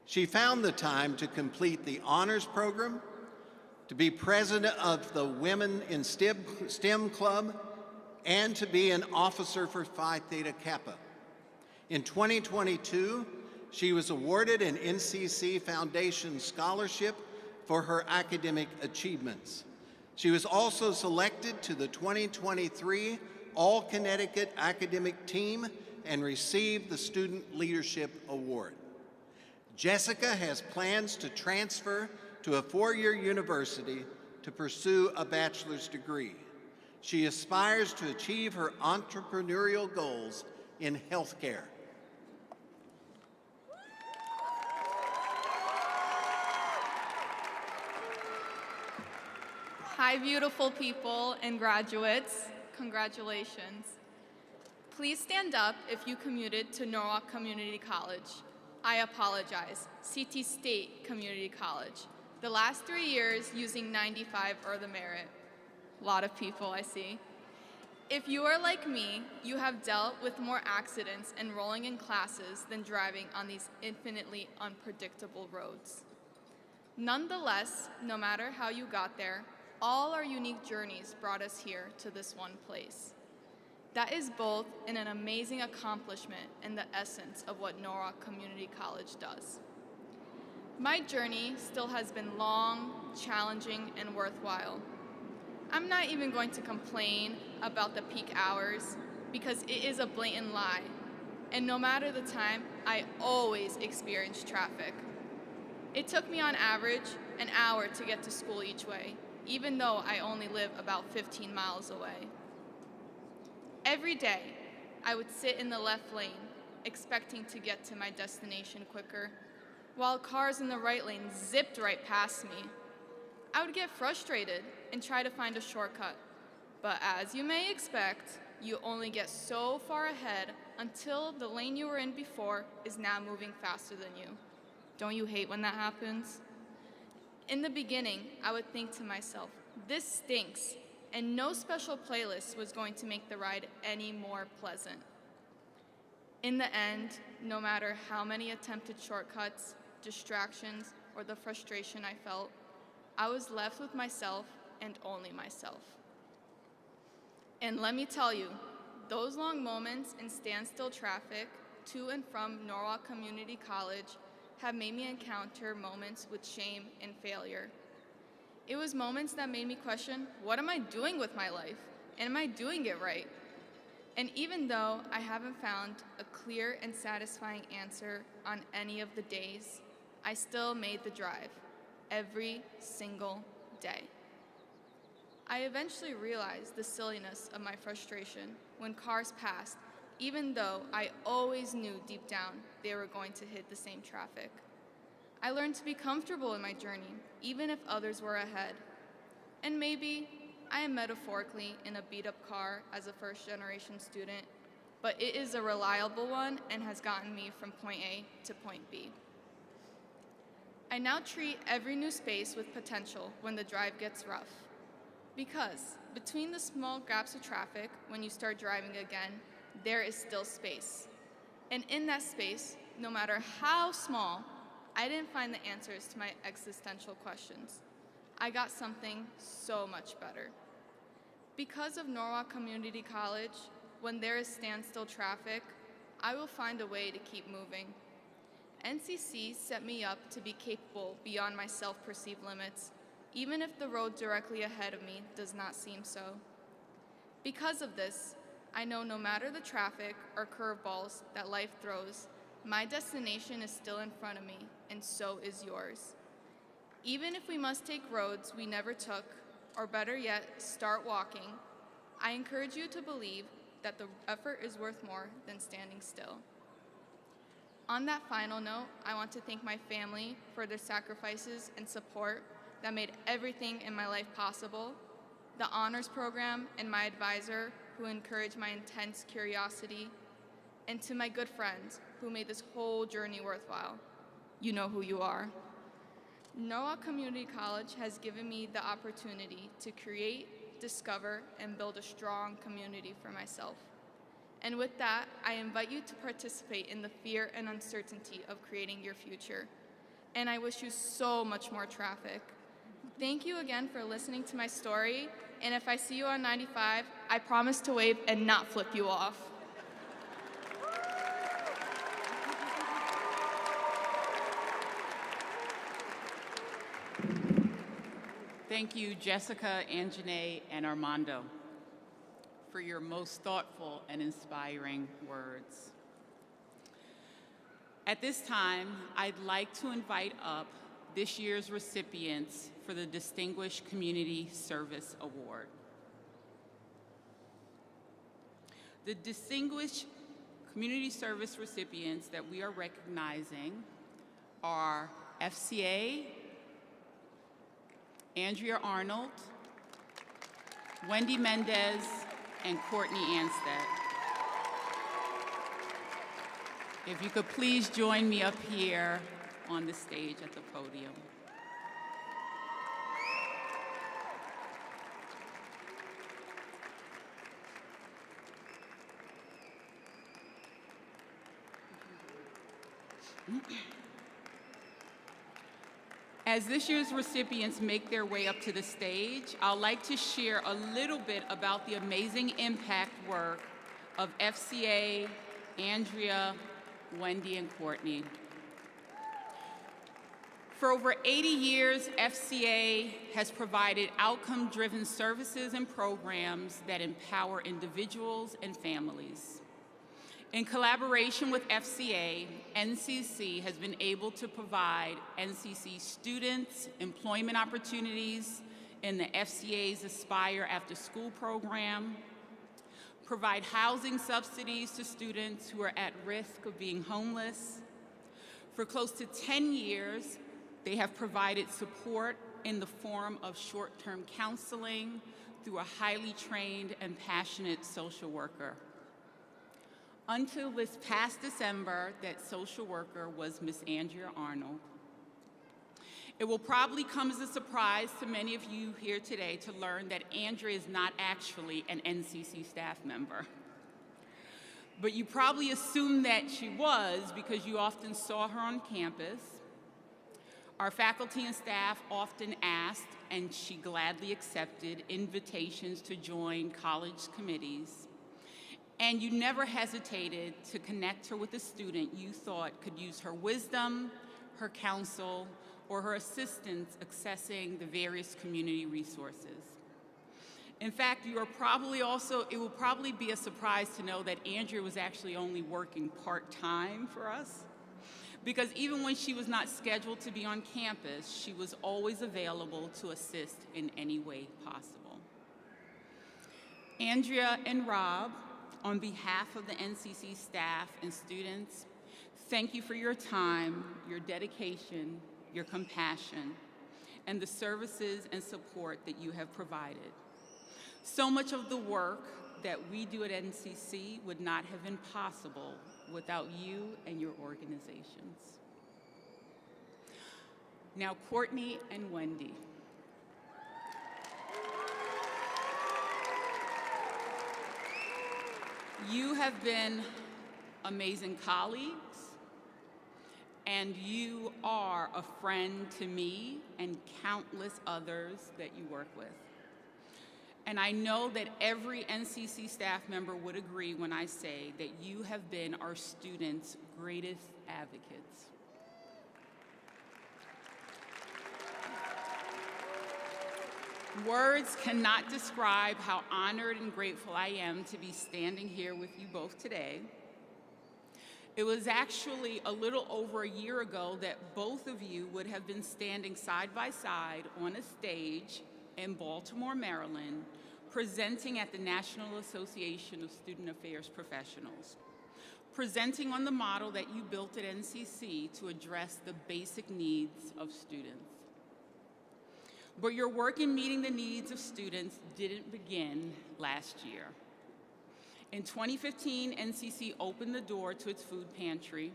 she found the time to complete the honors program, to be president of the Women in STEM Club, and to be an officer for Phi Theta Kappa. In 2022, she was awarded an NCC Foundation scholarship for her academic achievements. She was also selected to the 2023 All-Connecticut Academic Team and received the Student Leadership Award. Jessica has plans to transfer to a four-year university to pursue a bachelor's degree. She aspires to achieve her entrepreneurial goals in healthcare. Hi, beautiful people and graduates. Congratulations. Please stand up if you commuted to Norwalk Community College. I apologize, CT State Community College. The last 3 years using 95 or the merit. A lot of people I see. If you are like me, you have dealt with more accidents enrolling in classes than driving on these infinitely unpredictable roads. Nonetheless, no matter how you got there, all our unique journeys brought us here to this one place. That is both an amazing accomplishment and the essence of what Norwalk Community College does. My journey still has been long, challenging, and worthwhile. I'm not even going to complain about the peak hours because it is a blatant lie. And no matter the time, I always experience traffic. It took me on average an hour to get to school each way, even though I only live about 15 miles away. Every day, I would sit in the left lane, expecting to get to my destination quicker, while cars in the right lane zipped right past me. I would get frustrated and try to find a shortcut, but as you may expect, you only get so far ahead until the lane you were in before is now moving faster than you. Don't you hate when that happens? In the beginning, I would think to myself, this stinks, and no special playlist was going to make the ride any more pleasant. In the end, no matter how many attempted shortcuts, distractions, or the frustration I felt, I was left with myself and only myself. And let me tell you, those long moments in standstill traffic to and from Norwalk Community College have made me encounter moments with shame and failure. It was moments that made me question, what am I doing with my life? And am I doing it right? And even though I haven't found a clear and satisfying answer on any of the days, I still made the drive every single day. I eventually realized the silliness of my frustration when cars passed, even though I always knew deep down they were going to hit the same traffic. I learned to be comfortable in my journey, even if others were ahead. And maybe I am metaphorically in a beat-up car as a first-generation student, but it is a reliable one and has gotten me from point A to point B. I now treat every new space with potential when the drive gets rough. Because between the small gaps of traffic when you start driving again, there is still space. And in that space, no matter how small, I didn't find the answers to my existential questions. I got something so much better. Because of Norwalk Community College, when there is standstill traffic, I will find a way to keep moving. NCC set me up to be capable beyond my self-perceived limits, even if the road directly ahead of me does not seem so. Because of this, I know no matter the traffic or curveballs that life throws, my destination is still in front of me, and so is yours. Even if we must take roads we never took, or better yet, start walking, I encourage you to believe that the effort is worth more than standing still. On that final note, I want to thank my family for their sacrifices and support that made everything in my life possible, the honors program and my advisor who encouraged my intense curiosity, and to my good friends who made this whole journey worthwhile. You know who you are. Norwalk Community College has given me the opportunity to create, discover, and build a strong community for myself. And with that, I invite you to participate in the fear and uncertainty of creating your future. And I wish you so much more traffic. Thank you again for listening to my story, and if I see you on 95, I promise to wave and not flip you off. Thank you, Jessica, Anjanae, and Armando, for your most thoughtful and inspiring words. At this time, I'd like to invite up this year's recipients for the Distinguished Community Service Award. The Distinguished Community Service recipients that we are recognizing are FCA, Andrea Arnold, Wendy Mendez, and Courtney Anstead. If you could please join me up here on the stage at the podium. As this year's recipients make their way up to the stage, I'd like to share a little bit about the amazing impact work of FCA, Andrea, Wendy, and Courtney. For over 80 years, FCA has provided outcome-driven services and programs that empower individuals and families. In collaboration with FCA, NCC has been able to provide NCC students employment opportunities in the FCA's Aspire After School program, provide housing subsidies to students who are at risk of being homeless. For close to 10 years, they have provided support in the form of short-term counseling through a highly trained and passionate social worker. Until this past December, that social worker was Miss Andrea Arnold. It will probably come as a surprise to many of you here today to learn that Andrea is not actually an NCC staff member. But you probably assumed that she was because you often saw her on campus. Our faculty and staff often asked, and she gladly accepted, invitations to join college committees. And you never hesitated to connect her with a student you thought could use her wisdom, her counsel, or her assistance accessing the various community resources. In fact, it will probably be a surprise to know that Andrea was actually only working part-time for us, because even when she was not scheduled to be on campus, she was always available to assist in any way possible. Andrea and Rob, on behalf of the NCC staff and students, thank you for your time, your dedication, your compassion, and the services and support that you have provided. So much of the work that we do at NCC would not have been possible without you and your organizations. Now, Courtney and Wendy. You have been amazing colleagues, and you are a friend to me and countless others that you work with. And I know that every NCC staff member would agree when I say that you have been our students' greatest advocates. Words cannot describe how honored and grateful I am to be standing here with you both today. It was actually a little over a year ago that both of you would have been standing side by side on a stage in Baltimore, Maryland, presenting at the National Association of Student Affairs Professionals, presenting on the model that you built at NCC to address the basic needs of students. But your work in meeting the needs of students didn't begin last year. In 2015, NCC opened the door to its food pantry.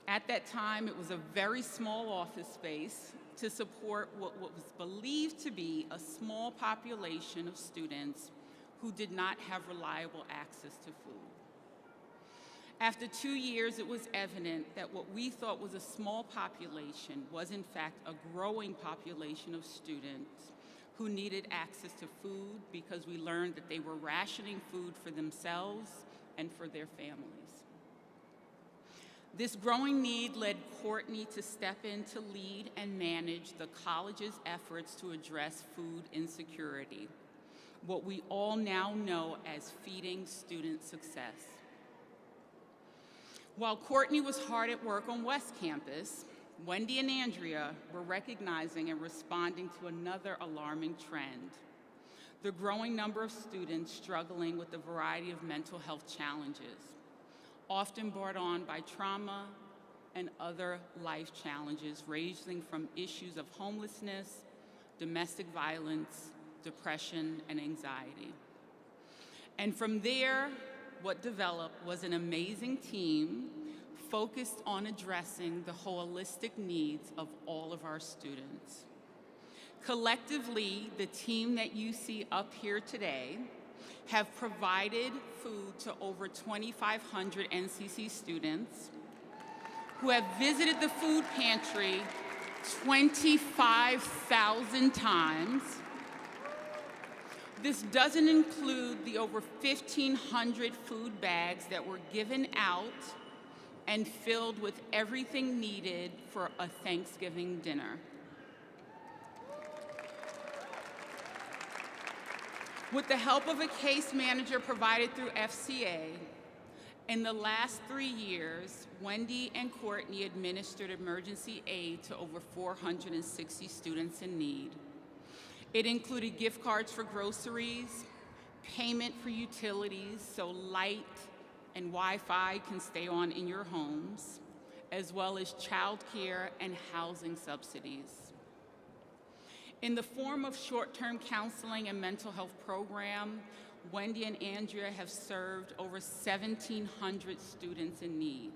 At that time, it was a very small office space to support what was believed to be a small population of students who did not have reliable access to food. After 2 years, it was evident that what we thought was a small population was in fact a growing population of students who needed access to food because we learned that they were rationing food for themselves and for their families. This growing need led Courtney to step in to lead and manage the college's efforts to address food insecurity, what we all now know as feeding student success. While Courtney was hard at work on West Campus, Wendy and Andrea were recognizing and responding to another alarming trend: the growing number of students struggling with a variety of mental health challenges, often brought on by trauma and other life challenges ranging from issues of homelessness, domestic violence, depression, and anxiety. And from there, what developed was an amazing team focused on addressing the holistic needs of all of our students. Collectively, the team that you see up here today have provided food to over 2,500 NCC students who have visited the food pantry 25,000 times, This doesn't include the over 1,500 food bags that were given out and filled with everything needed for a Thanksgiving dinner. With the help of a case manager provided through FCA, in the last 3 years, Wendy and Courtney administered emergency aid to over 460 students in need. It included gift cards for groceries, payment for utilities so light and Wi-Fi can stay on in your homes, as well as childcare and housing subsidies. In the form of short-term counseling and mental health program, Wendy and Andrea have served over 1,700 students in need.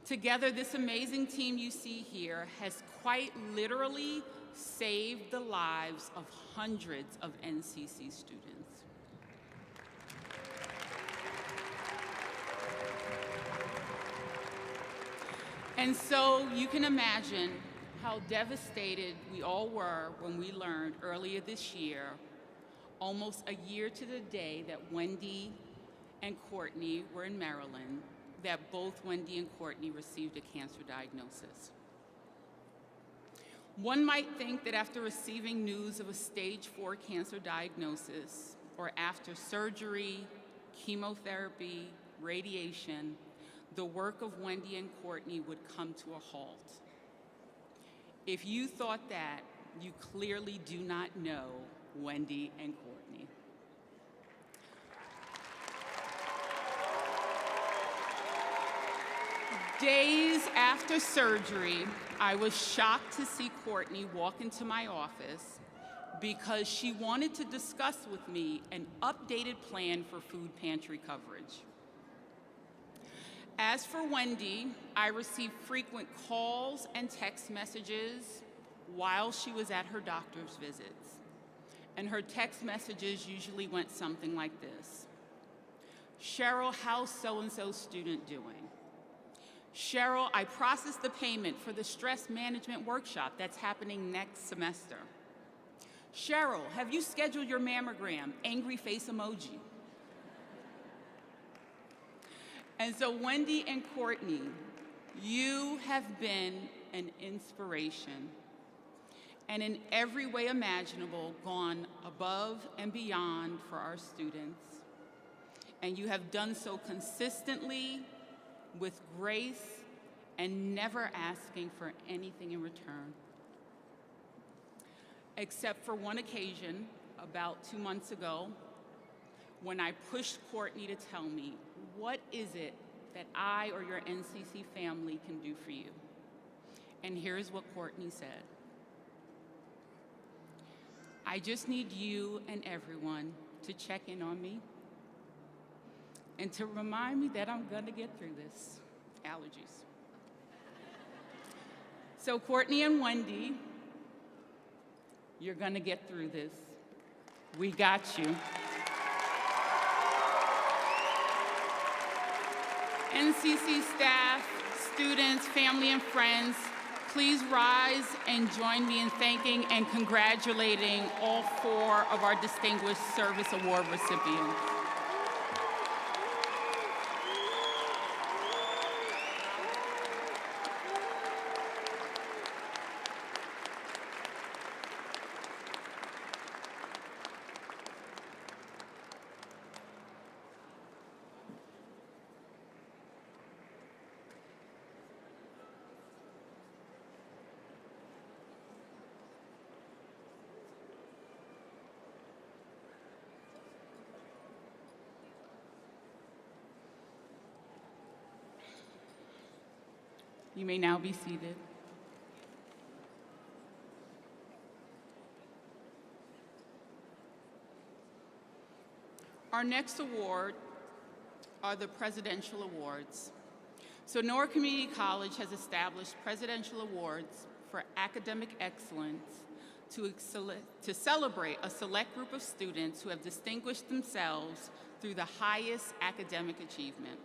Together, this amazing team you see here has quite literally saved the lives of hundreds of NCC students. And so you can imagine how devastated we all were when we learned earlier this year, almost a year to the day, that Wendy and Courtney were in Maryland, that both Wendy and Courtney received a cancer diagnosis. One might think that after receiving news of a stage 4 cancer diagnosis, or after surgery, chemotherapy, radiation, the work of Wendy and Courtney would come to a halt. If you thought that, you clearly do not know Wendy and Courtney. Days after surgery, I was shocked to see Courtney walk into my office because she wanted to discuss with me an updated plan for food pantry coverage. As for Wendy, I received frequent calls and text messages while she was at her doctor's visits. And her text messages usually went something like this: Cheryl, how's so-and-so student doing? Cheryl, I processed the payment for the stress management workshop that's happening next semester. Cheryl, have you scheduled your mammogram? Angry face emoji. And so Wendy and Courtney, you have been an inspiration, and in every way imaginable gone above and beyond for our students. And you have done so consistently, with grace, and never asking for anything in return. Except for one occasion, about 2 months ago, when I pushed Courtney to tell me, what is it that I or your NCC family can do for you? And here's what Courtney said: I just need you and everyone to check in on me and to remind me that I'm gonna get through this. Allergies. So Courtney and Wendy, you're gonna get through this. We got you. NCC staff, students, family, and friends, please rise and join me in thanking and congratulating all 4 of our Distinguished Service Award recipients. You may now be seated. Our next award are the Presidential Awards. So Norwalk Community College has established Presidential Awards for academic excellence to celebrate a select group of students who have distinguished themselves through the highest academic achievement.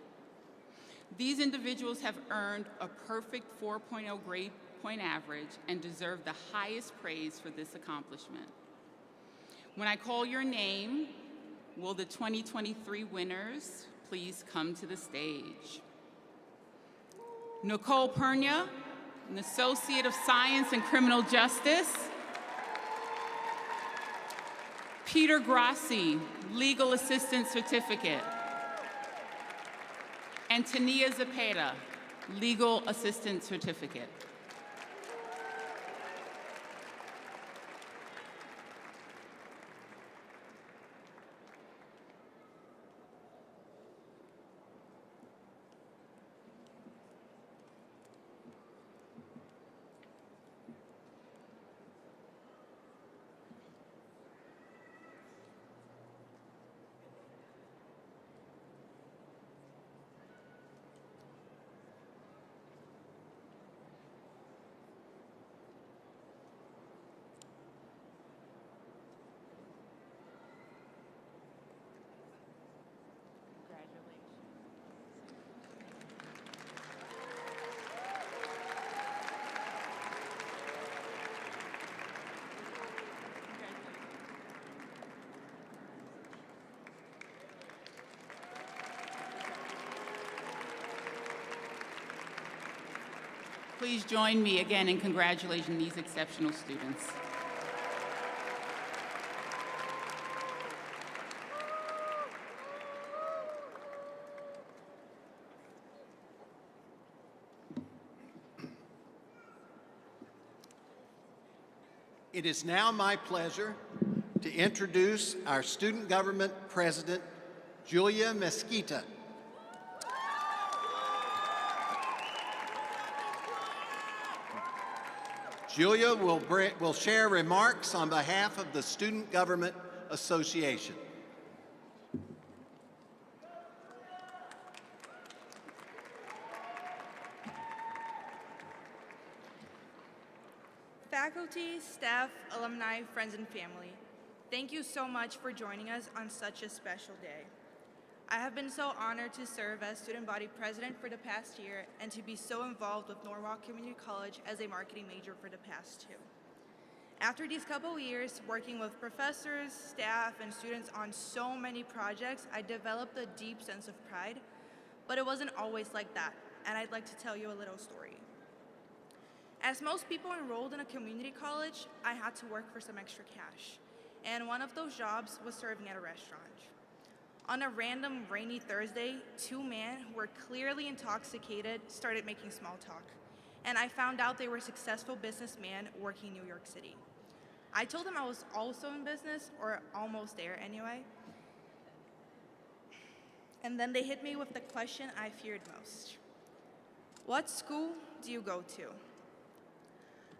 These individuals have earned a perfect 4.0 grade point average and deserve the highest praise for this accomplishment. When I call your name, will the 2023 winners please come to the stage? Nicole Pernia, an Associate of Science in Criminal Justice. Peter Grassi, Legal Assistant Certificate. And Tania Zepeda, Legal Assistant Certificate. Please join me again in congratulating these exceptional students. It is now my pleasure to introduce our Student Government President, Julia Mesquita. Julia will share remarks on behalf of the Student Government Association. Faculty, staff, alumni, friends, and family, thank you so much for joining us on such a special day. I have been so honored to serve as student body president for the past year and to be so involved with Norwalk Community College as a marketing major for the past 2. After these couple years working with professors, staff, and students on so many projects, I developed a deep sense of pride, but it wasn't always like that, and I'd like to tell you a little story. As most people enrolled in a community college, I had to work for some extra cash, and one of those jobs was serving at a restaurant. On a random rainy Thursday, 2 men who were clearly intoxicated started making small talk, and I found out they were successful businessmen working in New York City. I told them I was also in business, or almost there anyway, and then they hit me with the question I feared most. What school do you go to?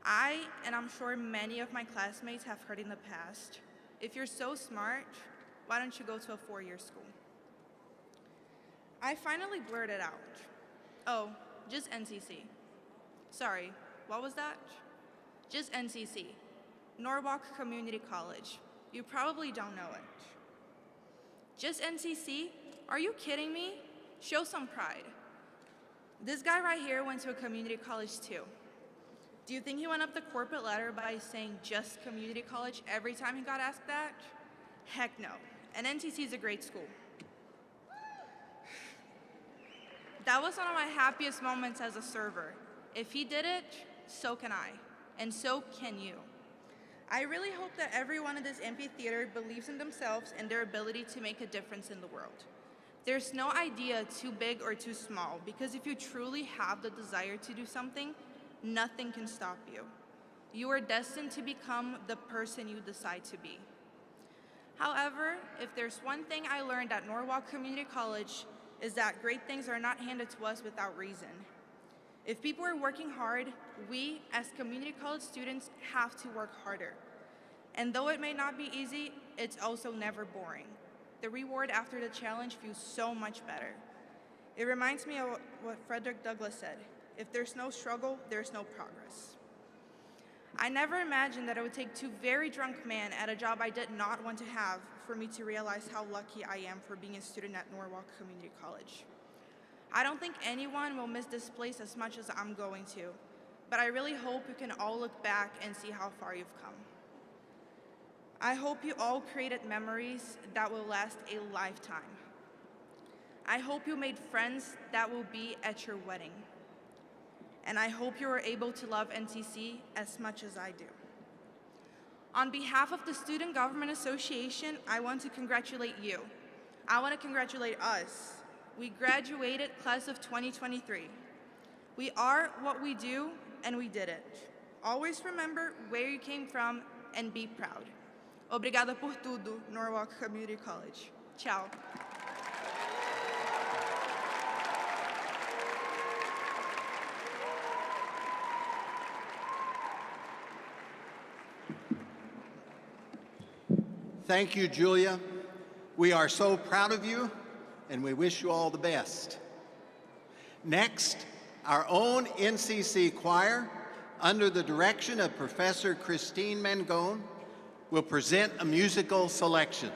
I, and I'm sure many of my classmates have heard in the past, if you're so smart, why don't you go to a 4-year school? I finally blurted out, oh, just NCC. Sorry, what was that? Just NCC, Norwalk Community College. You probably don't know it. Just NCC? Are you kidding me? Show some pride. This guy right here went to a community college too. Do you think he went up the corporate ladder by saying just community college every time he got asked that? Heck no, and NCC is a great school. That was one of my happiest moments as a server. If he did it, so can I, and so can you. I really hope that everyone in this amphitheater believes in themselves and their ability to make a difference in the world. There's no idea too big or too small, because if you truly have the desire to do something, nothing can stop you. You are destined to become the person you decide to be. However, if there's one thing I learned at Norwalk Community College, is that great things are not handed to us without reason. If people are working hard, we, as community college students, have to work harder. And though it may not be easy, it's also never boring. The reward after the challenge feels so much better. It reminds me of what Frederick Douglass said, if there's no struggle, there's no progress. I never imagined that it would take 2 very drunk men at a job I did not want to have for me to realize how lucky I am for being a student at Norwalk Community College. I don't think anyone will miss this place as much as I'm going to, but I really hope you can all look back and see how far you've come. I hope you all created memories that will last a lifetime. I hope you made friends that will be at your wedding. And I hope you were able to love NCC as much as I do. On behalf of the Student Government Association, I want to congratulate you. I want to congratulate us. We graduated class of 2023. We are what we do, and we did it. Always remember where you came from and be proud. Obrigada por tudo, Norwalk Community College. Ciao. Thank you, Julia. We are so proud of you, and we wish you all the best. Next, our own NCC choir, under the direction of Professor Christine Mangone, will present a musical selection.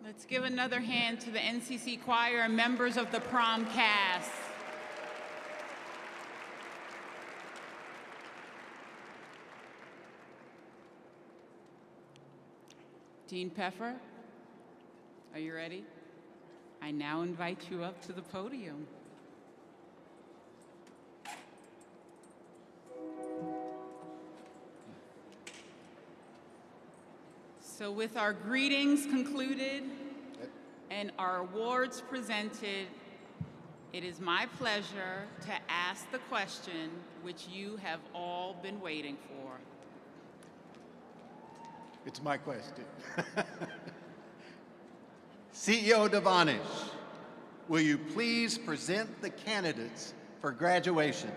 Let's give another hand to the NCC choir and members of the prom cast. Dean Peffer, are you ready? I now invite you up to the podium. So with our greetings concluded and our awards presented, it is my pleasure to ask the question which you have all been waiting for. It's my question. CEO Devonish, will you please present the candidates for graduation?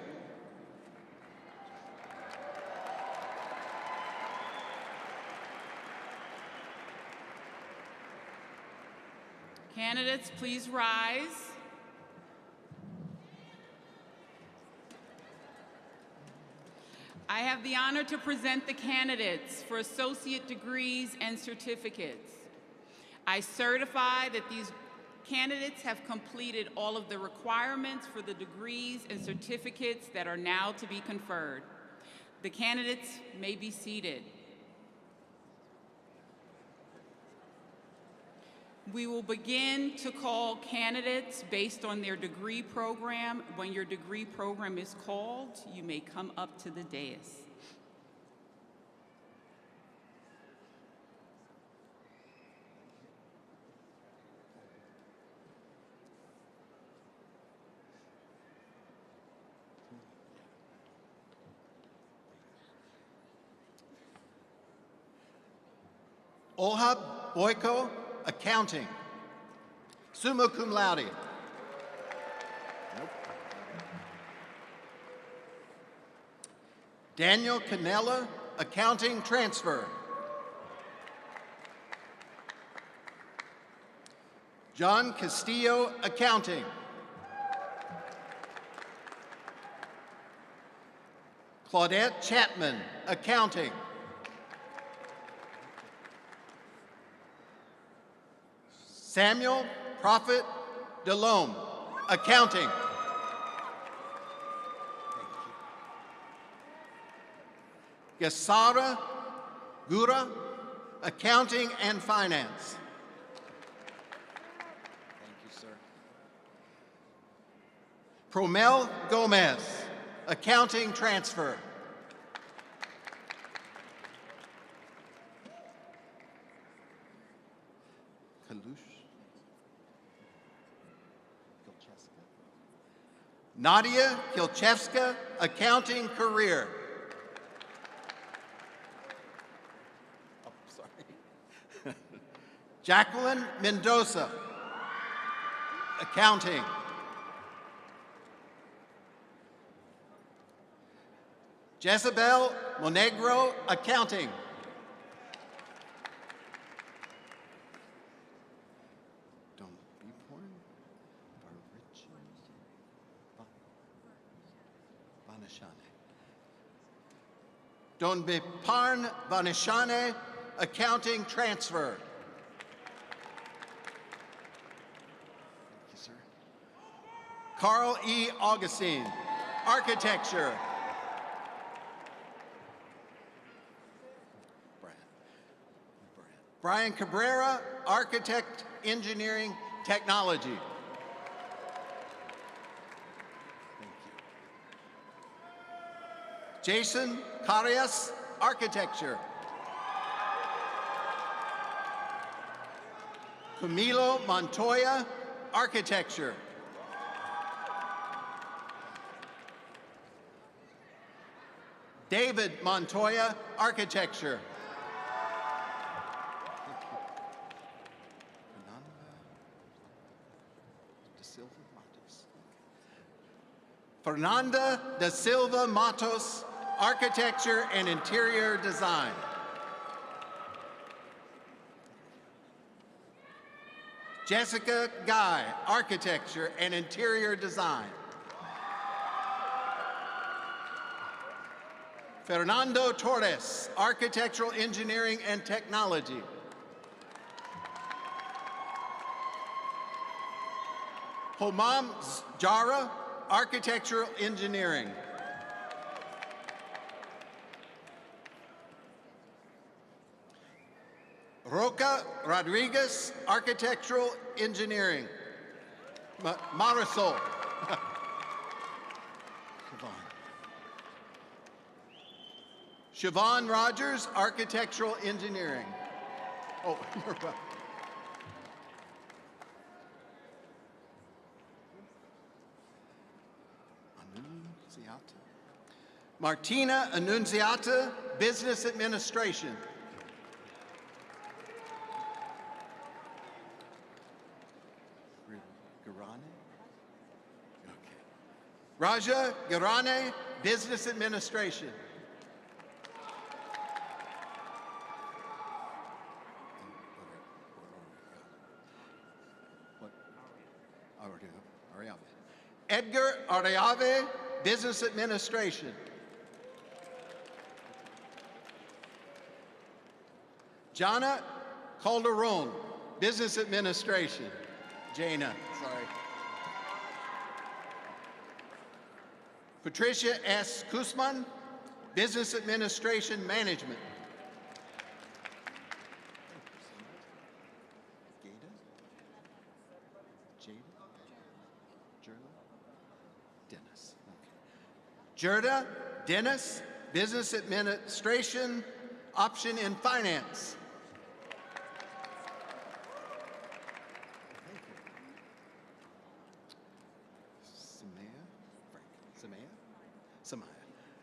Candidates, please rise. I have the honor to present the candidates for associate degrees and certificates. I certify that these candidates have completed all of the requirements for the degrees and certificates that are now to be conferred. The candidates may be seated. We will begin to call candidates based on their degree program. When your degree program is called, you may come up to the dais. Ohab Boyko, accounting, summa cum laude. Nope. Daniel Canella, accounting transfer. John Castillo, accounting. Claudette Chapman, accounting. Samuel Prophet Delome, accounting. Gesara Gura, accounting and finance. Thank you, sir. Promel Gomez, accounting transfer. Nadia Kilchevska, accounting career. Oh, sorry. Jacqueline Mendoza, accounting. Jezebel Monegro, accounting. Don Biparn Vanishane, accounting transfer. Thank you, sir. Carl E. Augustine, architecture. Brian Cabrera, architect, engineering, technology. Jason Carias, architecture. Camilo Montoya, architecture. David Montoya, architecture. Fernanda da Silva Matos, architecture and interior design. Jessica Guy, architecture and interior design. Fernando Torres, architectural engineering and technology. Homam Jara, Architectural Engineering. Roca Rodriguez, Architectural Engineering. Marisol. Siobhan Rogers, Architectural Engineering. Oh, you're welcome. Martina Annunziata, Business Administration. Raja Garane, Business Administration. Edgar Ariave, Business Administration. Jana Calderon, Business Administration. Jana, sorry. Patricia S. Kusman, Business Administration Management. Gerda Dennis, Business Administration, Option in Finance.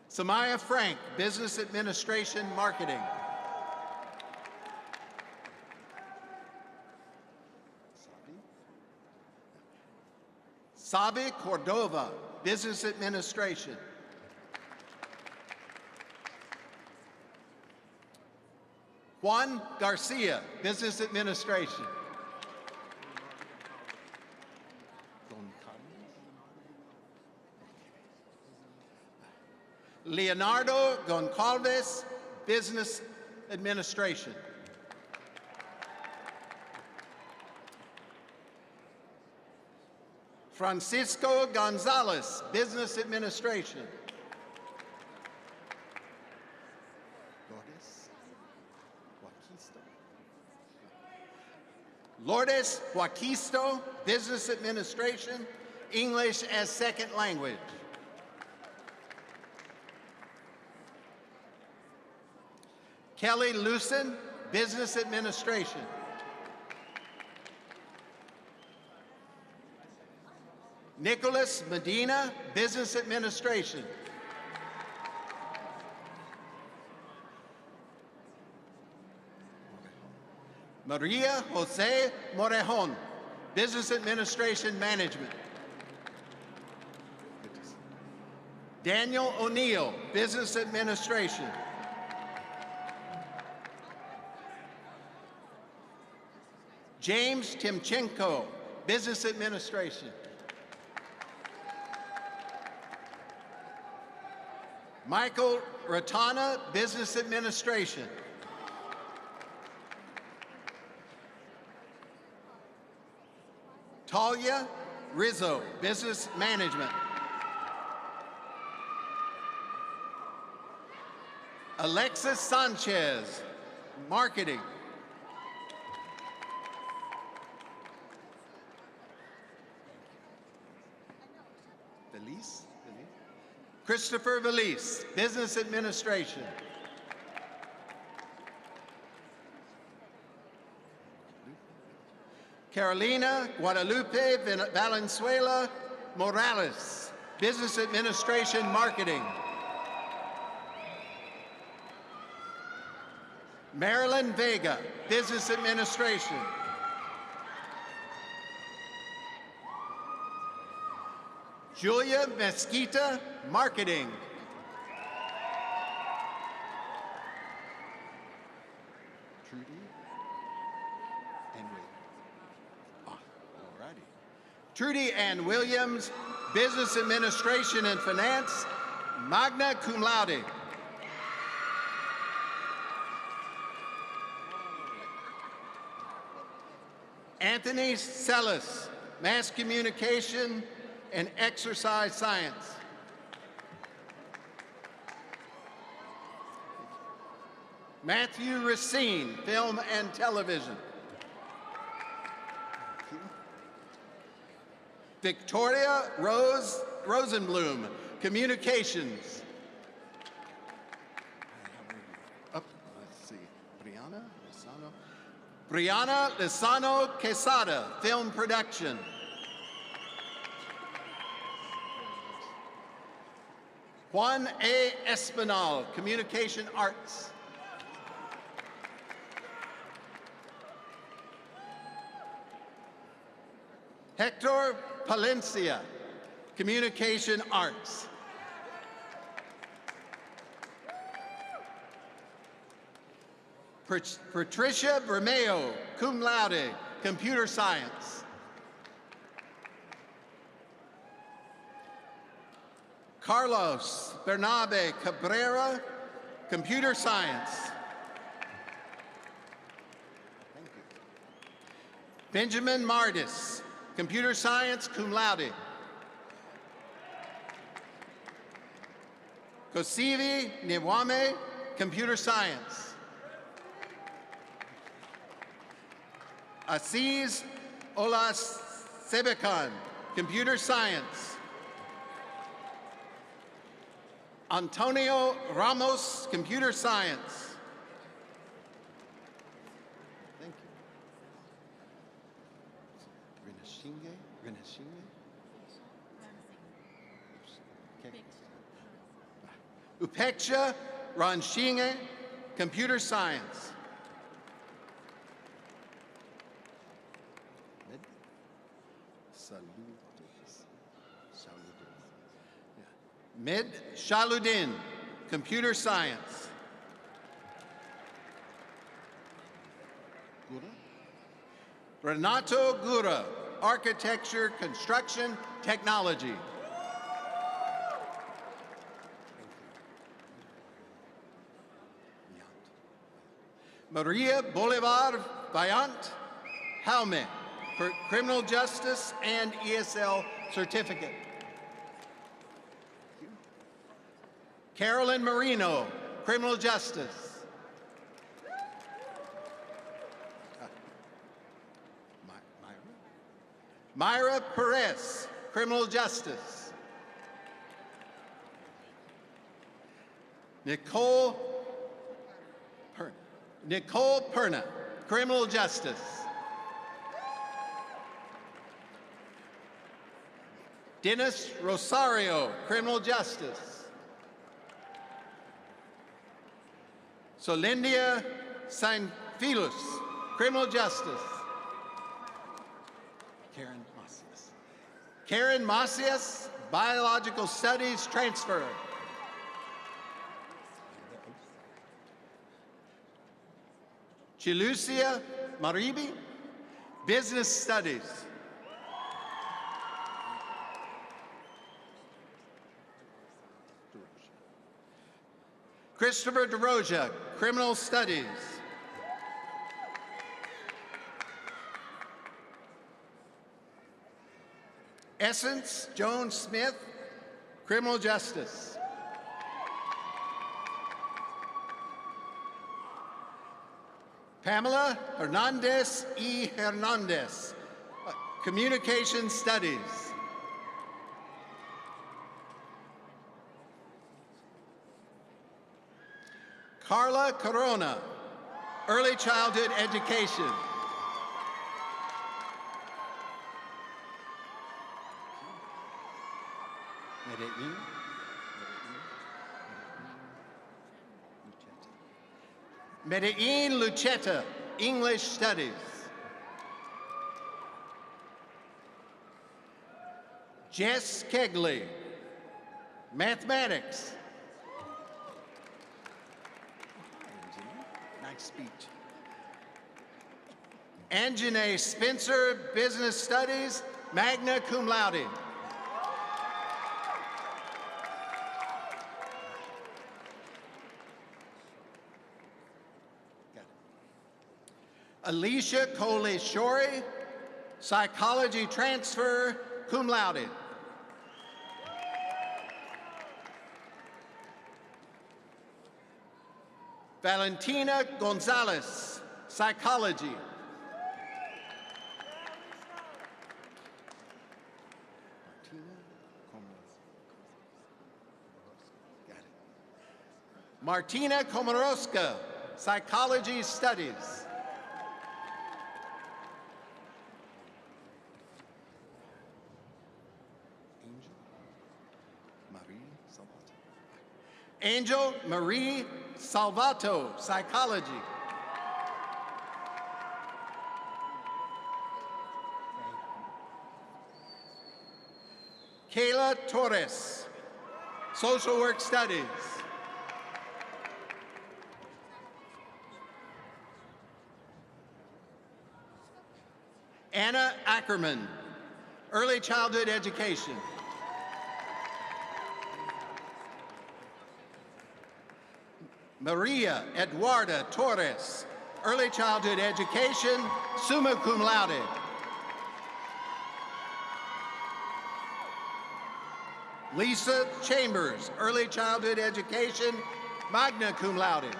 Samaya Frank, Business Administration, Marketing. Sabi Cordova, Business Administration. Juan Garcia, Business Administration. Leonardo Goncalves, Business Administration. Francisco Gonzalez, Business Administration. Lourdes Huaquisto, Business Administration, English as Second Language. Kelly Lucen, Business Administration. Nicholas Medina, Business Administration. Maria Jose Morejon, Business Administration Management. Daniel O'Neill, Business Administration. James Timchenko, Business Administration. Michael Ratana, Business Administration. Talia Rizzo, Business Management. Alexis Sanchez, Marketing. Christopher Valise, Business Administration. Carolina Guadalupe Valenzuela Morales, Business Administration Marketing. Marilyn Vega, Business Administration. Julia Mesquita, Marketing. Trudy Ann Williams, Business Administration and Finance, magna cum laude. Anthony Sellis, mass communication, and exercise science. Matthew Racine, film and television. Victoria Rose Rosenblum, communications. Let's see, Brianna Lozano Quesada, film production. Juan A. Espinal, communication arts. Hector Palencia, communication arts. Patricia Bermeo, cum laude, computer science. Carlos Bernabe Cabrera, computer science. Benjamin Mardis, computer science, cum laude. Kosivi Niwame, computer science. Aziz Olas Sebekan, computer science. Antonio Ramos, computer science. Thank you. Renashinge? Upeksha Ranshinge, computer science. Med Shaludin, computer science. Renato Gura, architecture, construction, technology. Maria Bolivar Bayant Jaume, for criminal justice and ESL certificate. Carolyn Marino, criminal justice. Myra Perez, criminal justice. Nicole Perna, criminal justice. Dennis Rosario, criminal justice. Solindia Sanfilus, criminal justice. Karen Macias, biological studies transfer. Chilucia Maribi, business studies. Christopher DeRoja, criminal studies. Essence Joan Smith, criminal justice. Pamela Hernandez E. Hernandez, communication studies. Carla Corona, early childhood education. Medellin Lucheta, English studies. Jess Kegley, mathematics. Nice speech. Anjanae Spencer, business studies, magna cum laude. Alicia Coley Shorey, Psychology transfer, cum laude. Valentina Gonzalez, psychology. Martina Komorowska, psychology studies. Angel Marie Salvato, psychology. Kayla Torres, social work studies. Anna Ackerman, early childhood education. Maria Eduarda Torres, early childhood education, summa cum laude. Lisa Chambers, early childhood education, magna cum laude.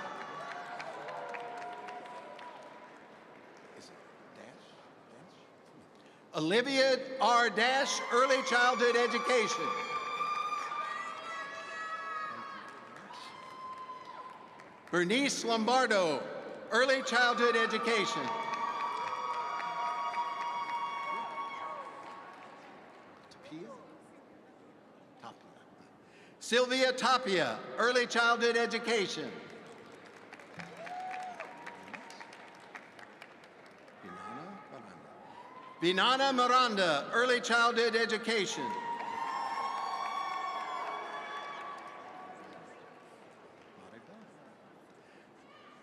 Olivia R. Dash, early childhood education. Bernice Lombardo, early childhood education. Sylvia Tapia, early childhood education. Vinana Miranda, early childhood education.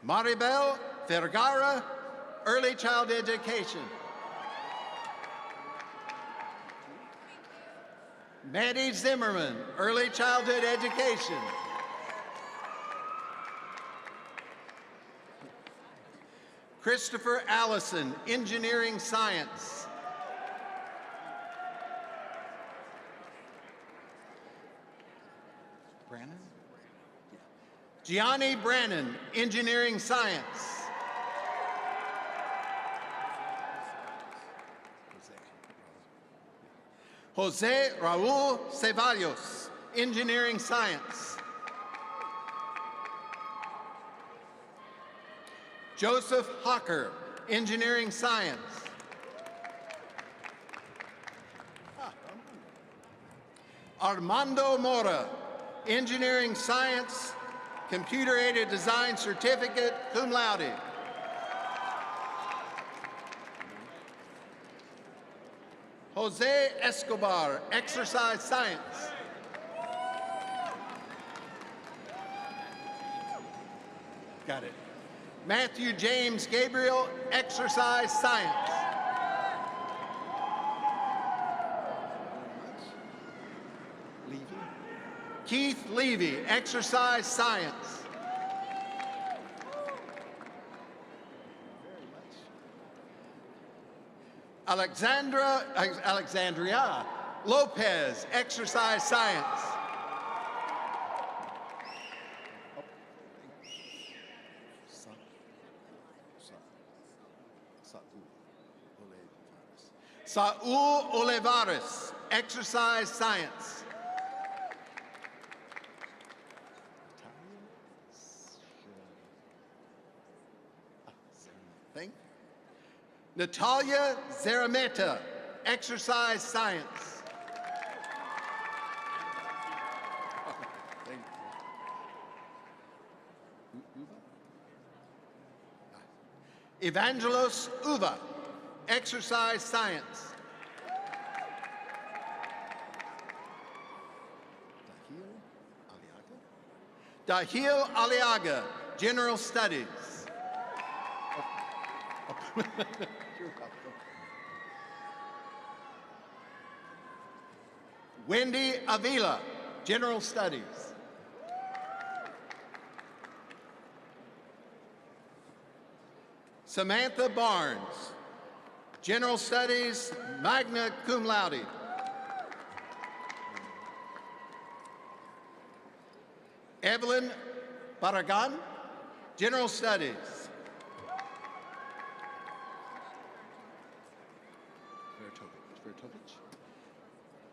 Maribel Vergara, early childhood education. Maddie Zimmerman, early childhood education. Christopher Allison, engineering science. Brannon? Gianni Brannon, engineering science. Jose Raul Ceballos, engineering science. Joseph Hawker, engineering science. Armando Mora, engineering science, computer-aided design certificate, cum laude. Jose Escobar, exercise science. Got it. Matthew James Gabriel, exercise science. Keith Levy, exercise science. Alexandria Lopez, exercise science. Saul Olivares, exercise science. Natalia Zarameta, exercise science. Evangelos Uva, exercise science. Dahil Aliaga, general studies. Wendy Avila, general studies. Samantha Barnes, General Studies, magna cum laude. Evelyn Barragan, General Studies.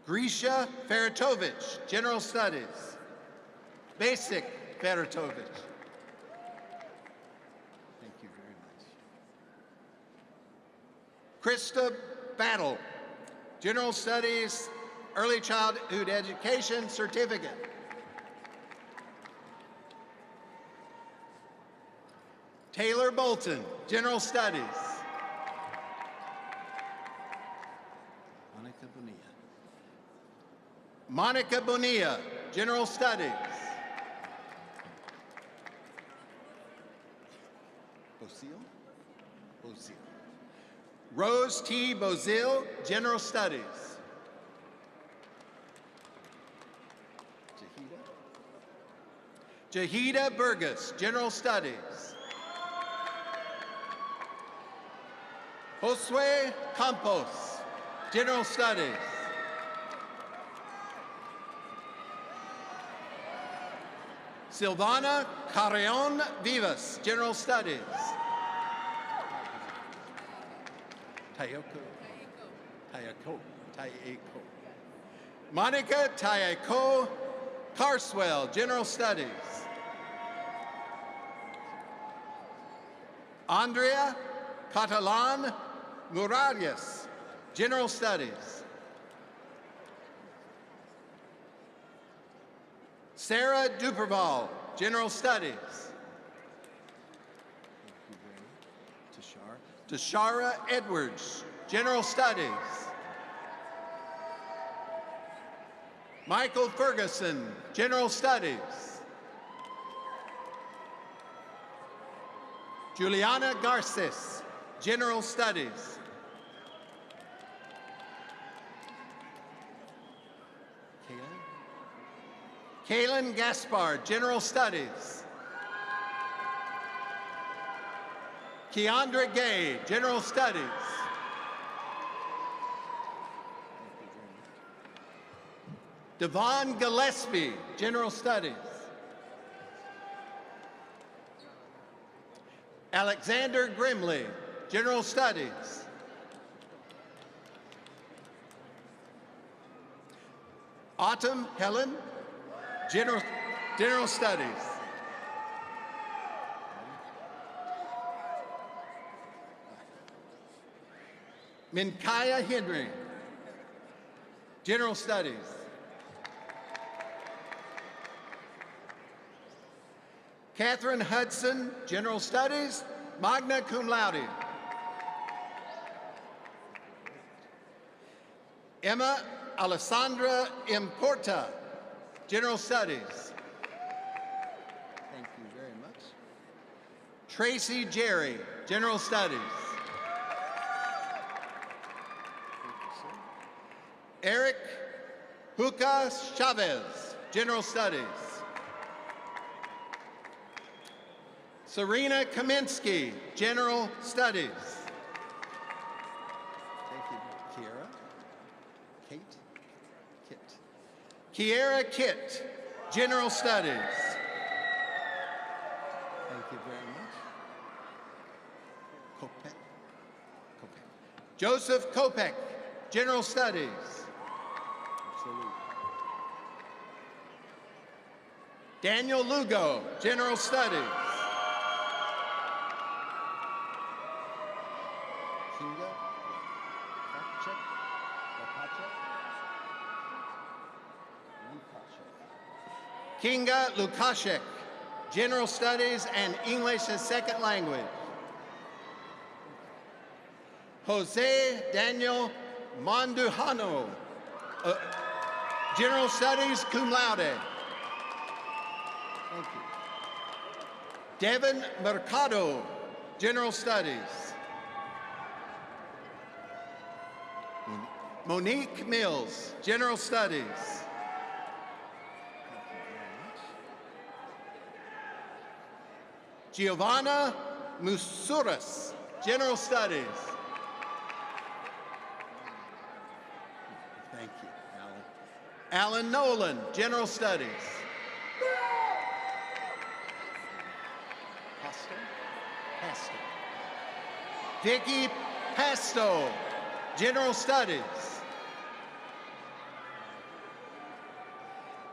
Grisha Feritovich, General Studies. Basic Feritovich. Thank you very much. Krista Battle, General Studies, Early Childhood Education Certificate. Taylor Bolton, General Studies. Monica Bonilla, General Studies. Bozil. Rose T. Bozil, General Studies. Jahida Burgess, General Studies. Josue Campos, General Studies. Silvana Carreon Vivas, General Studies. Tayeko. Monica Tayeko Carswell, General Studies. Andrea Catalan Muralles, General Studies. Sarah Duperval, General Studies. Tashara Edwards, General Studies. Michael Ferguson, General Studies. Juliana Garces, General Studies. Kaylin Gaspard, General Studies. Keandra Gay, General Studies. Devon Gillespie, General Studies. Alexander Grimley, General Studies. Autumn Helen, General Studies. Minkaya Henry, General Studies. Catherine Hudson, General Studies, magna cum laude. Emma Alessandra Importa, General Studies. Thank you very much. Tracy Jerry, General Studies. Eric Huca Chavez, General Studies. Serena Kaminsky, General Studies. Thank you, Kiera. Kate? Kit. Kiera Kitt, General Studies. Thank you very much. Kopek. Joseph Kopek, General Studies. Absolutely. Daniel Lugo, General Studies. Kinga Lukashek, General Studies and English as Second Language. Jose Daniel Mandujano, General Studies, cum laude. Thank you. Devin Mercado, General Studies. Monique Mills, General Studies. Giovanna Musuras, General Studies. Thank you, Alan. Alan Nolan, General Studies. Pasto. Vicky Pasto, General Studies.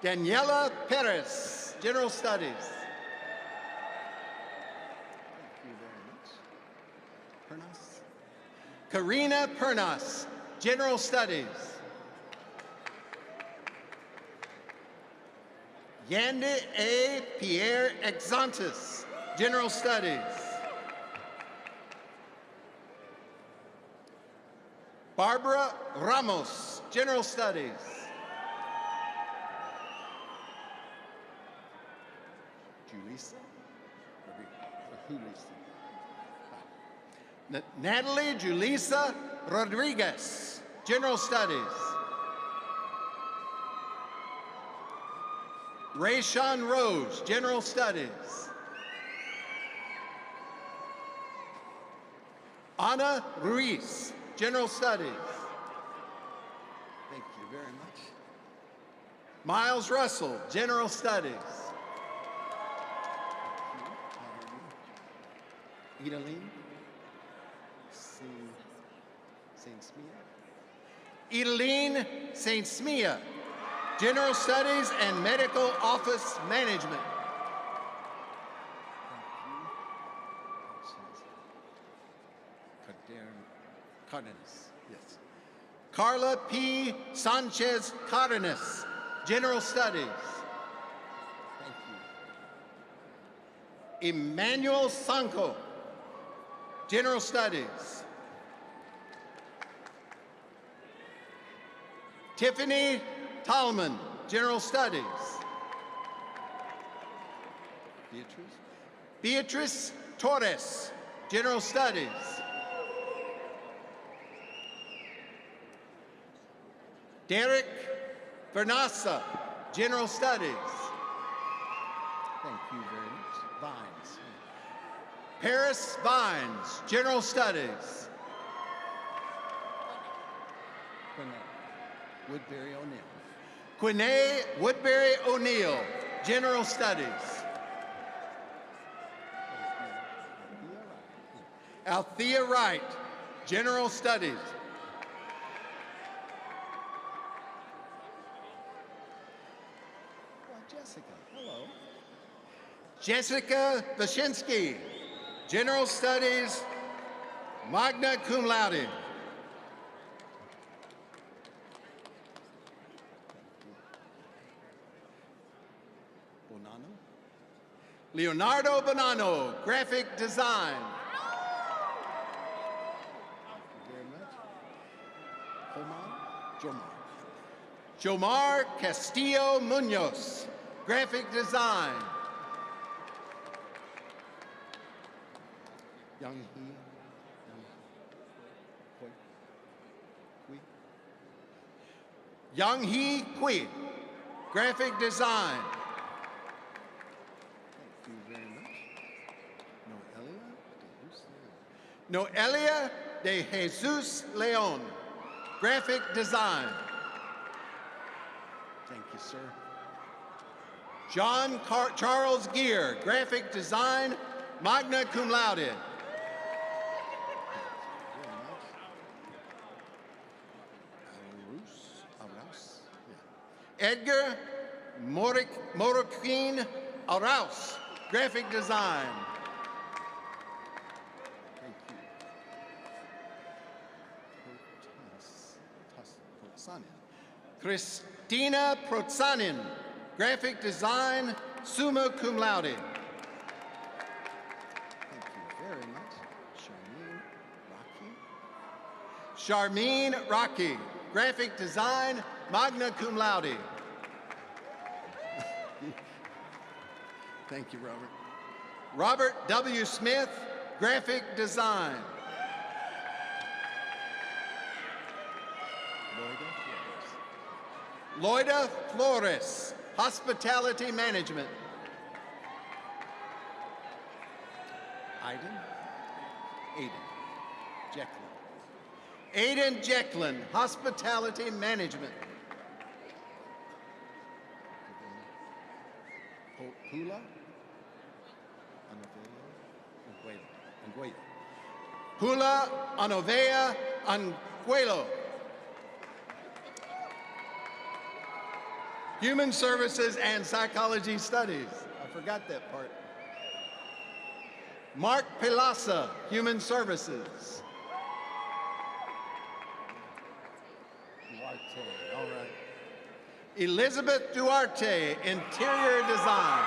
Daniela Perez, General Studies. Thank you very much. Pernas. Karina Pernas, General Studies. Yande A. Pierre Exantis, General Studies. Barbara Ramos, General Studies. Natalie Julissa Rodriguez, General Studies. Rayshawn Rose, General Studies. Ana Ruiz, General Studies. Thank you very much. Miles Russell, General Studies. Edeline Edeline St. Smia, General Studies and Medical Office Management. Cardenas, yes. Carla P. Sanchez Cardenas, General Studies. Thank you. Emmanuel Sanko, General Studies. Tiffany Tallman, General Studies. Beatrice Torres, General Studies. Derek Vernasa, General Studies. Thank you very much. Vines. Paris Vines, General Studies. Woodbury O'Neill. Quinae Woodbury O'Neill, General Studies. Althea Wright, General Studies. Jessica, hello. Jessica Vashinsky, General Studies, magna cum laude. Bonanno. Leonardo Bonanno, graphic design. Thank you very much. Jomar Castillo Munoz, graphic design. Young Hee Kui, graphic design. Thank you very much. Noelia de Jesus Leon, graphic design. Thank you, sir. John Charles Gear, graphic design, magna cum laude. Edgar Moroquin Arauz, graphic design. Thank you. Christina Protsanin, graphic design, summa cum laude. Thank you very much. Charmine Rocky, graphic design, magna cum laude. Thank you, Robert. Robert W. Smith, graphic design. Loida Flores, hospitality management. Aiden, Jacqueline. Aiden Jecklin, Hospitality Management. Pula? Pula Anovea Anguelo. Human Services and Psychology Studies. I forgot that part. Mark Pelasa, Human Services. Duarte, all right. Elizabeth Duarte, Interior Design.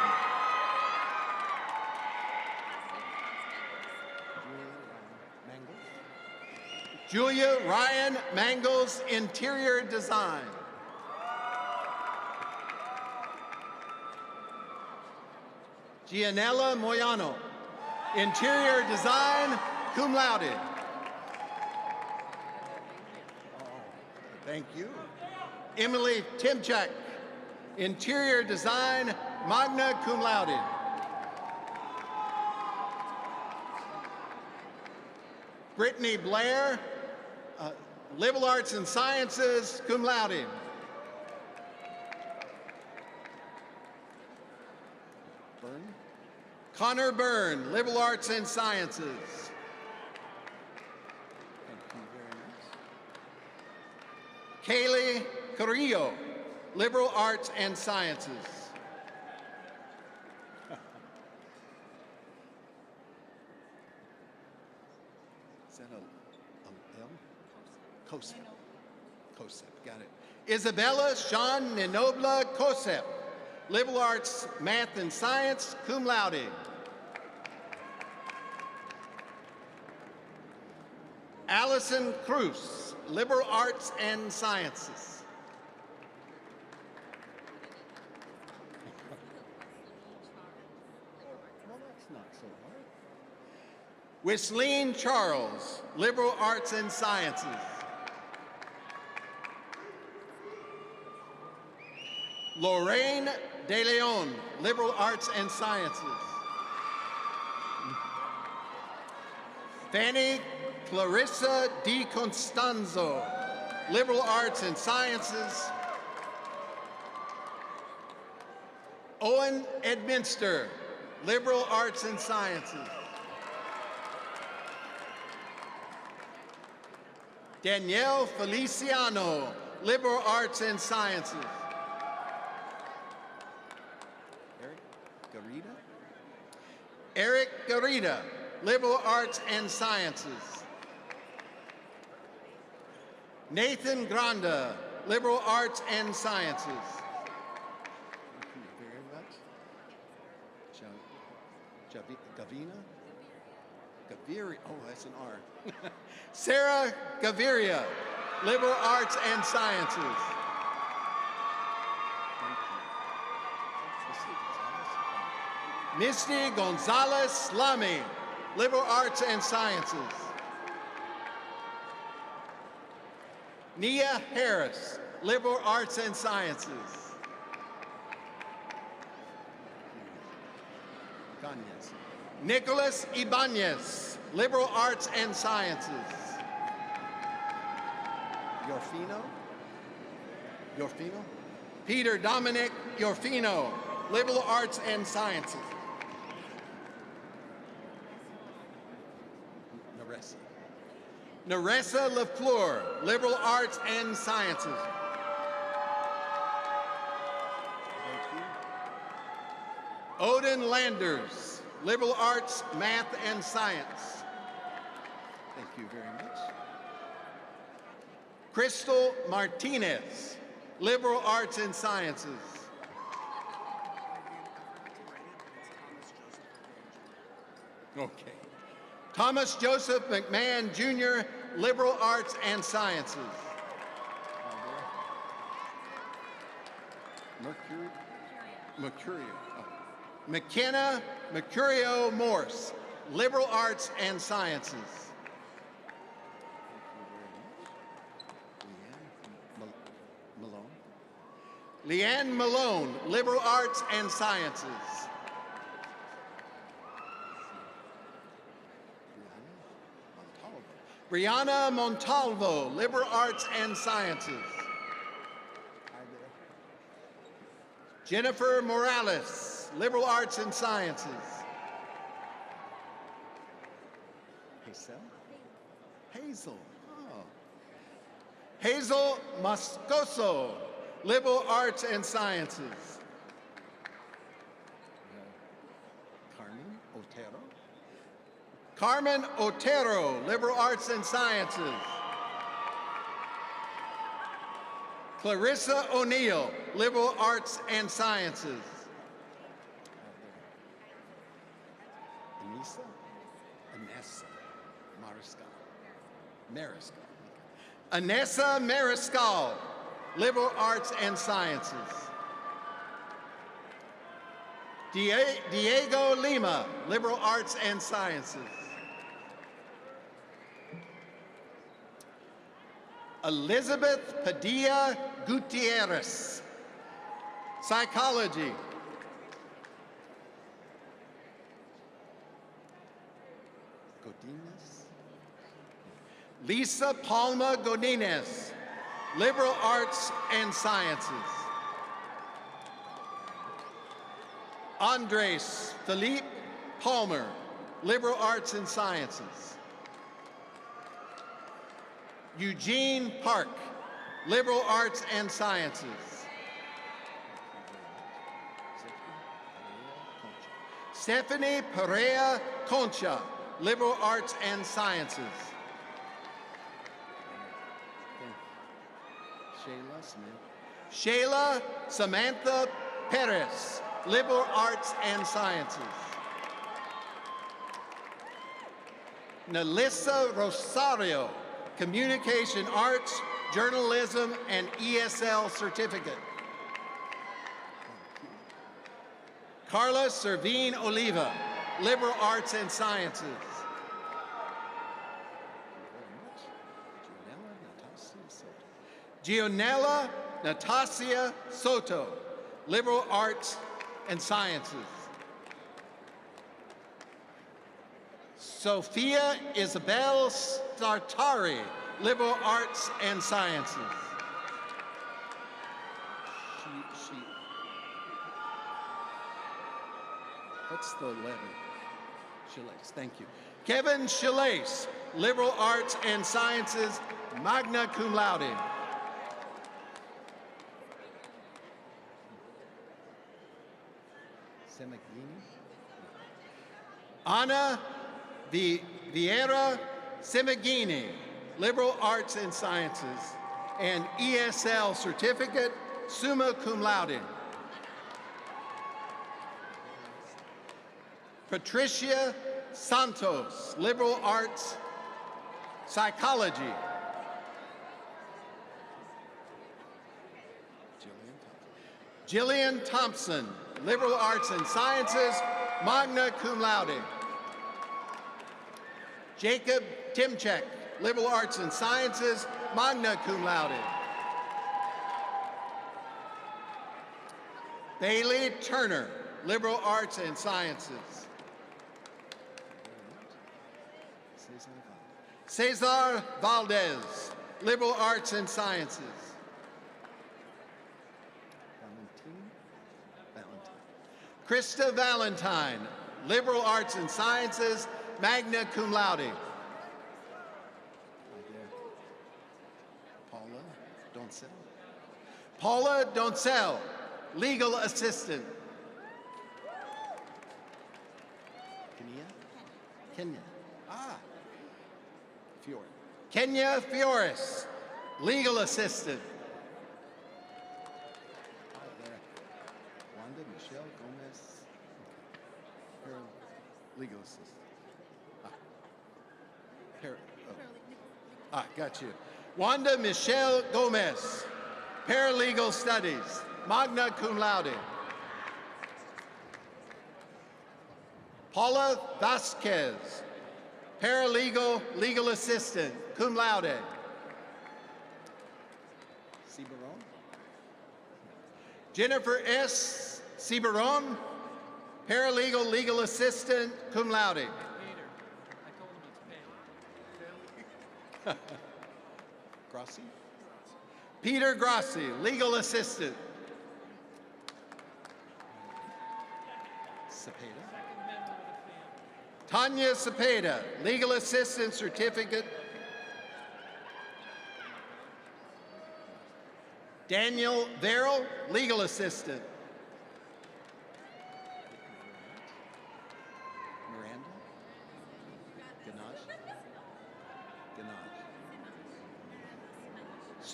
Julia Ryan Mangles, Interior Design. Gianella Moyano, Interior Design, cum laude. Thank you. Emily Timchak, Interior Design, magna cum laude. Brittany Blair, Liberal Arts and Sciences, cum laude. Connor Byrne, Liberal Arts and Sciences. Thank you very much. Kaylee Carrillo, Liberal Arts and Sciences. Is that a L? COSEP. COSEP, got it. Isabella Sean Ninobla COSEP, Liberal Arts, Math and Science, cum laude. Allison Cruz, Liberal Arts and Sciences. Well, that's not so hard. Wislene Charles, Liberal Arts and Sciences. Lorraine De Leon, Liberal Arts and Sciences. Fanny Clarissa Di Constanzo, Liberal Arts and Sciences. Owen Edminster, Liberal Arts and Sciences. Danielle Feliciano, Liberal Arts and Sciences. Eric Garita, Liberal Arts and Sciences. Nathan Granda, Liberal Arts and Sciences. Thank you very much. Gavina? Gaviria, oh, that's an R. Sarah Gaviria, Liberal Arts and Sciences. Misty Gonzalez Lamy, Liberal Arts and Sciences. Nia Harris, Liberal Arts and Sciences. Nicholas Ibanez, Liberal Arts and Sciences. Yorfino? Peter Dominic Yorfino, Liberal Arts and Sciences. Naressa LaFleur, Liberal Arts and Sciences. Thank you. Odin Landers, Liberal Arts, Math and Science. Thank you very much. Crystal Martinez, Liberal Arts and Sciences. Okay. Thomas Joseph McMahon, Jr., Liberal Arts and Sciences. Mercurio. Oh. McKenna Mercurio Morse, Liberal Arts and Sciences. Leanne Malone, Liberal Arts and Sciences. Brianna Montalvo, Liberal Arts and Sciences. Jennifer Morales, Liberal Arts and Sciences. Hazel. Oh. Hazel Moscoso, Liberal Arts and Sciences. Carmen Otero, Liberal Arts and Sciences. Clarissa O'Neill, Liberal Arts and Sciences. Anessa Mariscal, Liberal Arts and Sciences. Diego Lima, Liberal Arts and Sciences. Elizabeth Padilla Gutierrez, Psychology. Lisa Palma Godinez, Liberal Arts and Sciences. Andres Philippe Palmer, Liberal Arts and Sciences. Eugene Park, Liberal Arts and Sciences. Stephanie Perea Concha, Liberal Arts and Sciences. Shayla Samantha Perez, Liberal Arts and Sciences. Nelissa Rosario, Communication Arts, Journalism, and ESL Certificate. Carla Servine Oliva, Liberal Arts and Sciences. Gionella Natasia Soto, Liberal Arts and Sciences. Sophia Isabel Startari, Liberal Arts and Sciences. What's the letter? Shalace, thank you. Kevin Shalace, Liberal Arts and Sciences, magna cum laude. Anna Vieira Semagini, Liberal Arts and Sciences, and ESL Certificate, summa cum laude. Patricia Santos, Liberal Arts, Psychology. Jillian Thompson, Liberal Arts and Sciences, magna cum laude. Jacob Timchek, Liberal Arts and Sciences, magna cum laude. Bailey Turner, Liberal Arts and Sciences. Cesar Valdez, Liberal Arts and Sciences. Krista Valentine, Liberal Arts and Sciences, magna cum laude. Paula Doncel, Legal Assistant. Kenya. Kenya Fiores, Legal Assistant. Wanda Michelle Gomez, Legal Assistant. Got you. Wanda Michelle Gomez, Paralegal Studies, magna cum laude. Paula Vasquez, Paralegal, Legal Assistant, cum laude. Ciberon. Jennifer S. Ciberon, Paralegal, Legal Assistant, cum laude. Grassi? Peter Grassi, legal assistant. Cepeda. Tanya Cepeda, legal assistant certificate. Daniel Verrill, legal assistant. Miranda?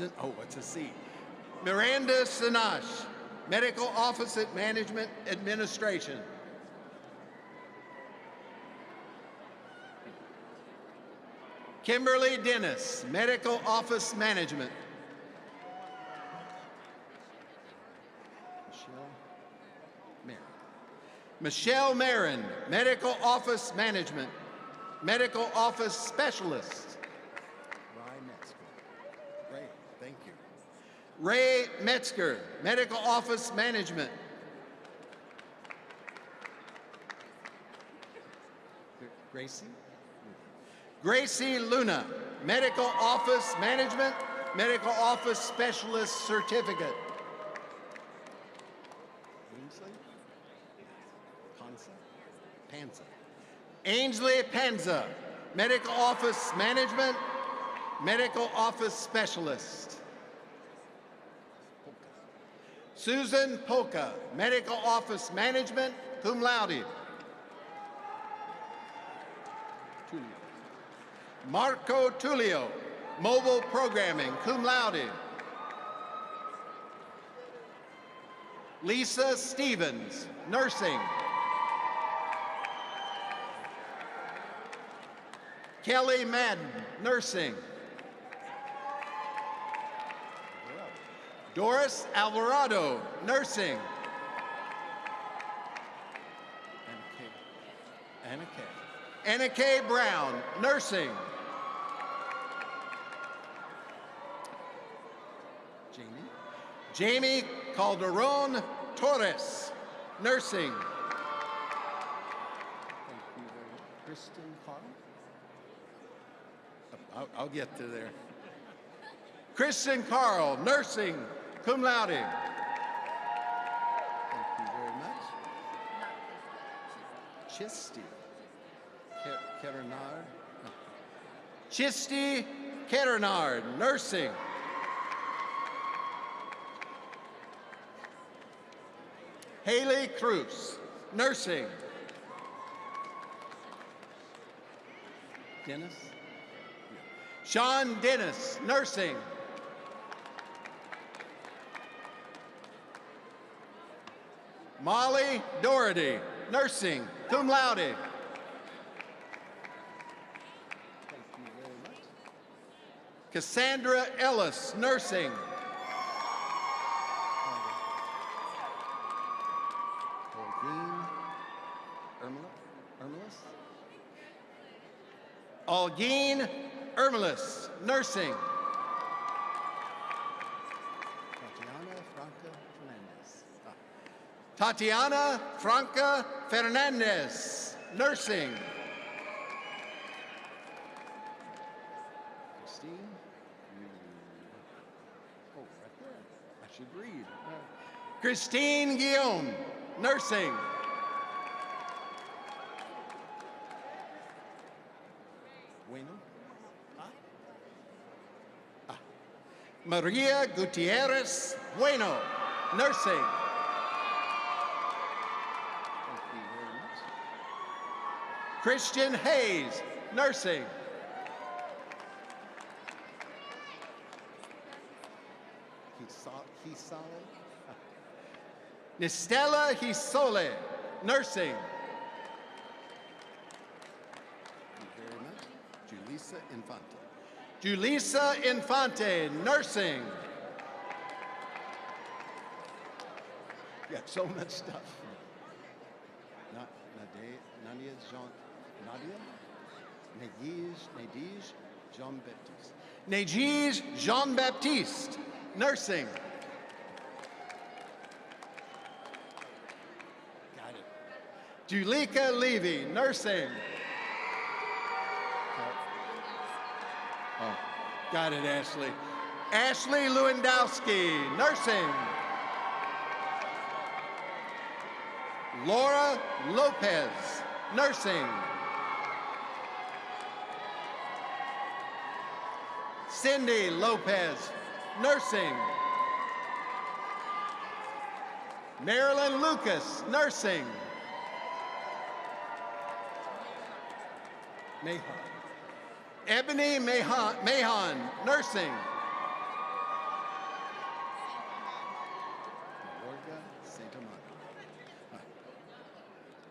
Ganache? Oh, what's a C? Miranda Sinash, medical office at management administration. Kimberly Dennis, medical office management. Michelle Marin, medical office management, medical office specialist. Ray, thank you. Ray Metzger, medical office management. Gracie? Gracie Luna, medical office management, medical office specialist certificate. Panza. Ainsley Panza, medical office management, medical office specialist. Susan Polka, medical office management, cum laude. Marco Tullio, mobile programming, cum laude. Lisa Stevens, nursing. Kelly Madden, nursing. Doris Alvarado, nursing. Anna K. Brown, nursing. Jamie Calderon Torres, nursing. Kristen Carl? I'll get to there. Kristen Carl, nursing, cum laude. Thank you very much. Chisti Kerenard. Chisti Kerenard, nursing. Haley Cruz, nursing. Dennis? Sean Dennis, nursing. Molly Doherty, nursing, cum laude. Thank you very much. Cassandra Ellis, nursing. Algene Ermelis, nursing. Tatiana Franca Fernandez, nursing. Christine? Oh, right there. I should read. Christine Guillaume, nursing. Maria Gutierrez Bueno, nursing. Thank you very much. Christian Hayes, nursing. Nistela Hisole, nursing. Thank you very much. Julissa Infante. Julissa Infante, nursing. You got so much stuff. Nadia Jean-Baptiste. Negige Jean-Baptiste, nursing. Got it. Julika Levy, nursing. Oh. Got it, Ashley. Ashley Lewandowski, nursing. Laura Lopez, nursing. Cindy Lopez, nursing. Marilyn Lucas, nursing. Mahon. Ebony Mahon, nursing.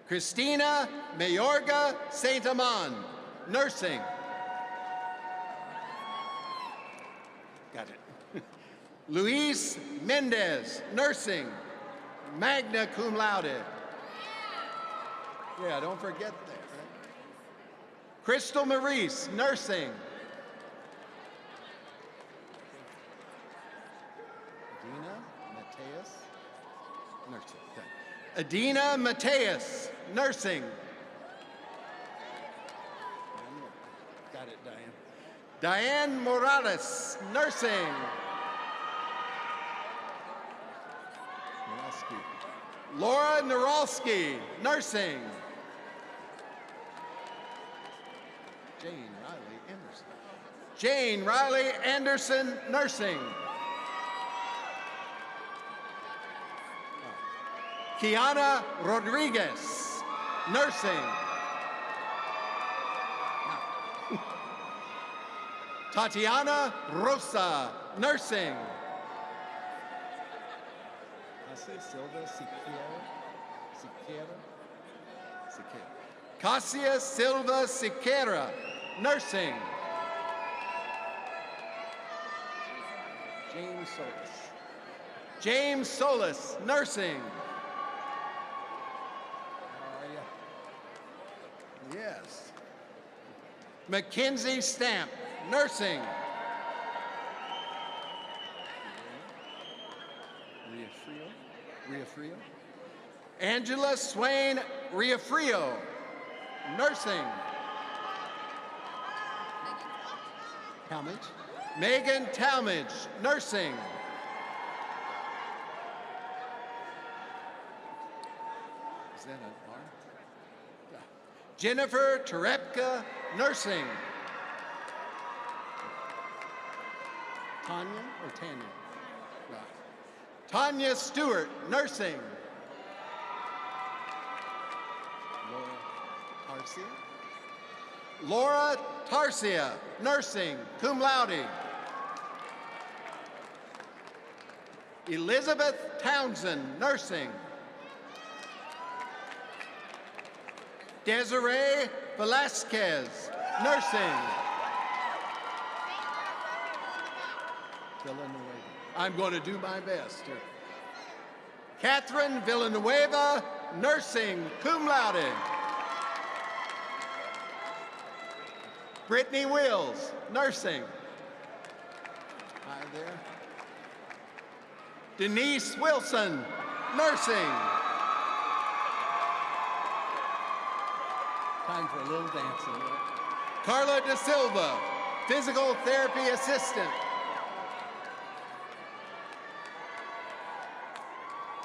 Christina Mayorga Saint Amand, nursing. Got it. Luis Mendez, nursing, magna cum laude. Yeah, don't forget that. Right? Crystal Maurice, nursing. Adina Mateus, nursing. Good. Adina Mateus, nursing. Got it, Diane. Diane Morales, nursing. Laura Naralski, nursing. Jane Riley Anderson. Jane Riley Anderson, nursing. Kiana Rodriguez, nursing. Tatiana Rosa, nursing. Cassia Silva Siqueira, nursing. James Solis. James Solis, nursing. Yes. Mackenzie Stamp, nursing. Riafrio. Angela Swain Riafrio, nursing. Talmadge. Megan Talmadge, nursing. Is that an R? Yeah. Jennifer Terepka, nursing. Tanya or Tanya? Right. Tanya Stewart, nursing. Laura Tarsia. Laura Tarsia, nursing, cum laude. Elizabeth Townsend, nursing. Desiree Velasquez, nursing. Villanueva. I'm going to do my best here. Catherine Villanueva, nursing, cum laude. Brittany Wills, nursing. Hi there. Denise Wilson, nursing. Time for a little dancing. Right? Carla De Silva, physical therapy assistant.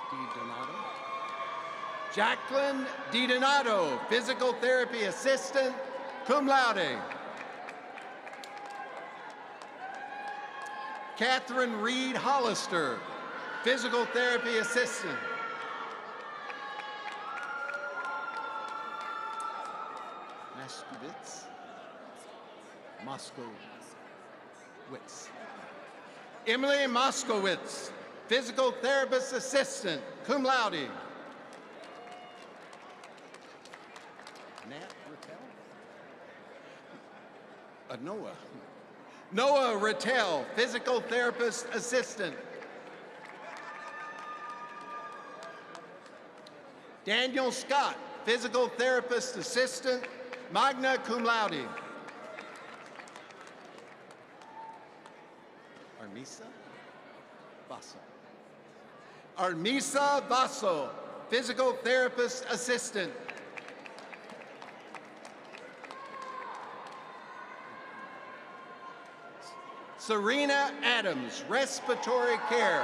DiDonato. Jacqueline DiDonato, physical therapy assistant, cum laude. Catherine Reed Hollister, physical therapy assistant. Moskowitz. Emily Moskowitz, physical therapist assistant, cum laude. Nat Rattel? Noah Rattel, physical therapist assistant. Daniel Scott, physical therapist assistant, magna cum laude. Armisa Basso. Armisa Basso, physical therapist assistant. Serena Adams, respiratory care.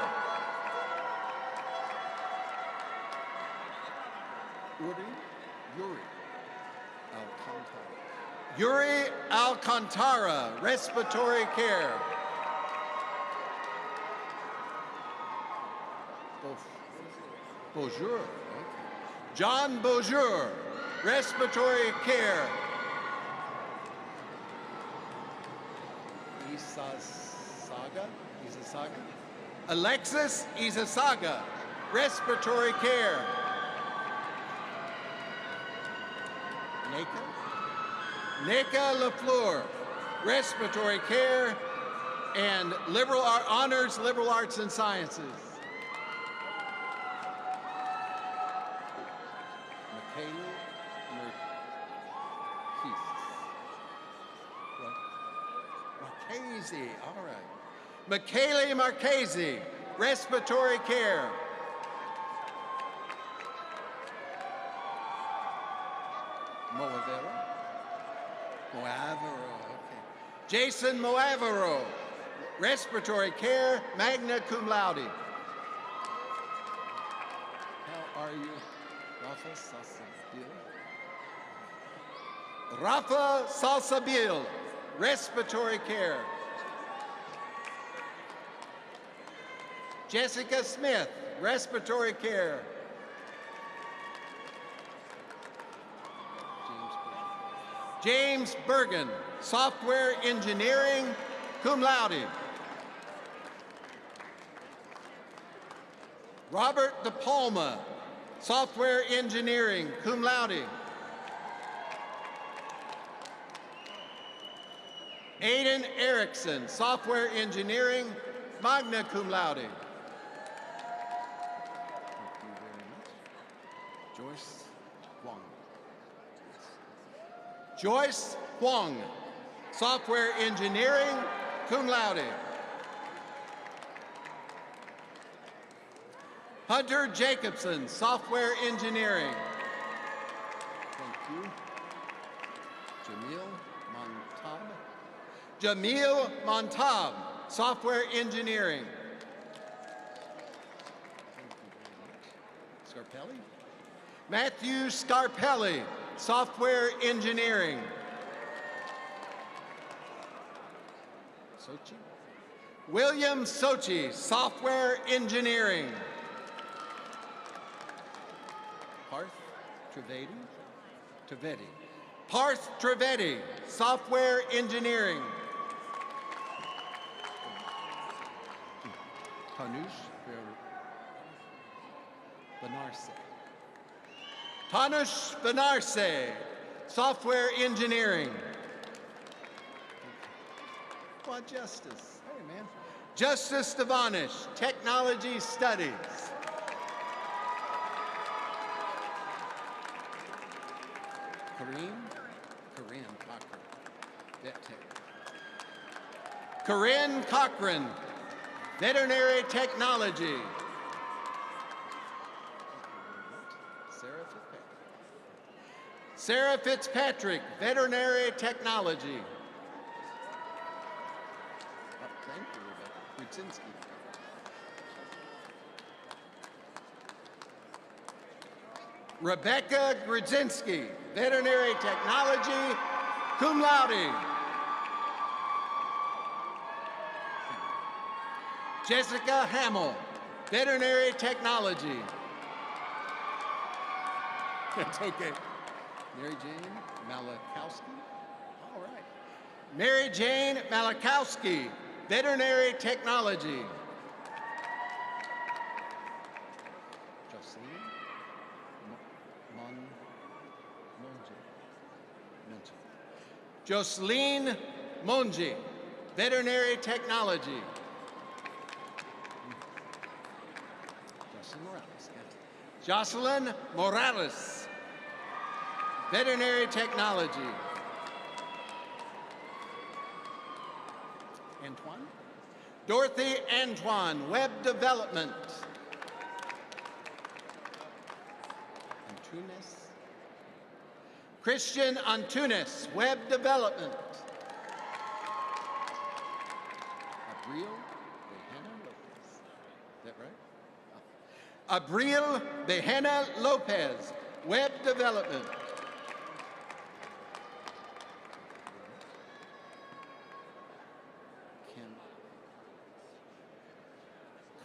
Yuri Alcantara, respiratory care. Beaujour. John Beaujour, respiratory care. Isasaga? Alexis Isasaga, respiratory care. Neka Lafleur, respiratory care and honors liberal arts and sciences. Marchese, all right. Michele Marchese, respiratory care. Moavero, okay. Jason Moavero, respiratory care, magna cum laude. How are you? Rafa Salsabil. Rafa Salsabil, respiratory care. Jessica Smith, respiratory care. James Bergen, software engineering, cum laude. Robert De Palma, software engineering, cum laude. Aiden Erickson, software engineering, magna cum laude. Thank you very much. Joyce Wong. Joyce Huang, software engineering, cum laude. Hunter Jacobson, software engineering. Thank you. Jamil Montab, software engineering. Thank you very much. Scarpelli? Matthew Scarpelli, software engineering. Sochi? William Sochi, software engineering. Parth Trivedi. Parth Trivedi, software engineering. Tanush Banarse. Tanush Banarse, software engineering. Well, Justice. Hey, man. Justice Devonish, technology studies. Corinne Cochran, veterinary technology. Sarah Fitzpatrick, veterinary technology. Oh, thank you, Rebecca Grudzinski. Rebecca Grudzinski, veterinary technology, cum laude. Jessica Hamill, veterinary technology. That's okay. Mary Jane Malakowski. All right. Mary Jane Malakowski, veterinary technology. Jocelyn Monji, veterinary technology. Jocelyn Morales, veterinary technology. Antoine? Dorothy Antoine, web development. Antunes? Christian Antunes, web development. Is that right? Abril Behena Lopez, Web Development.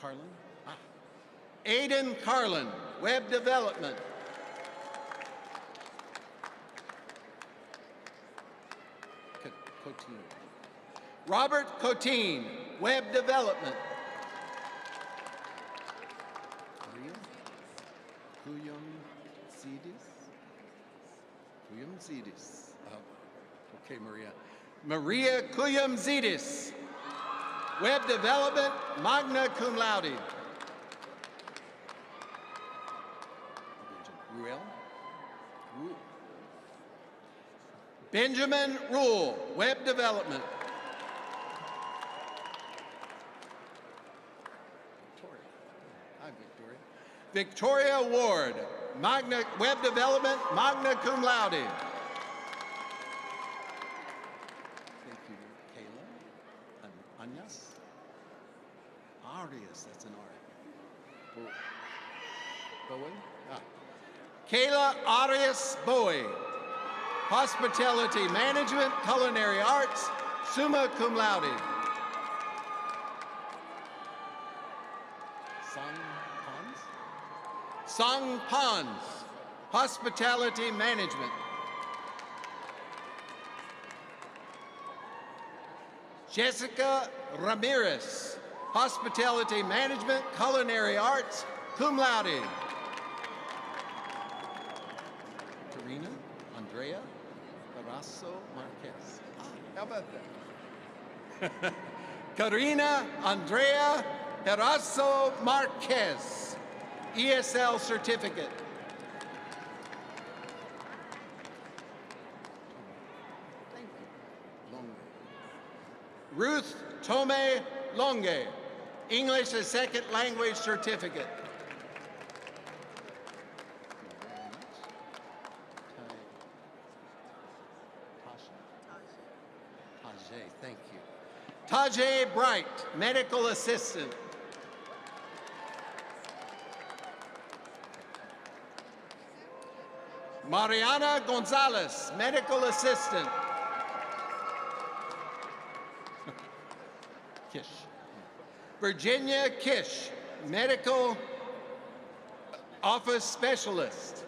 Carlin? Aiden Carlin, Web Development. Coteen. Robert Coteen, Web Development. Kuyum-Zidis. Okay, Maria. Maria Kuyum-Zidis, Web Development, magna cum laude. Ruel? Benjamin Rule, Web Development. Victoria. Hi, Victoria. Victoria Ward, Web Development, magna cum laude. Thank you, Kayla. Anyas? Arias, that's an R. Bowie? Kayla Arias Bowie, Hospitality Management, Culinary Arts, summa cum laude. Song Pons, Hospitality Management. Jessica Ramirez, Hospitality Management, Culinary Arts, cum laude. Karina Andrea Barrasso Marquez. How about that? Karina Andrea Barrasso Marquez, ESL certificate. Thank you. Longe. Ruth Tome Longe, English as second language certificate. Tajay, thank you. Tajay Bright, medical assistant. Mariana Gonzalez, medical assistant. Kish. Virginia Kish, medical office specialist.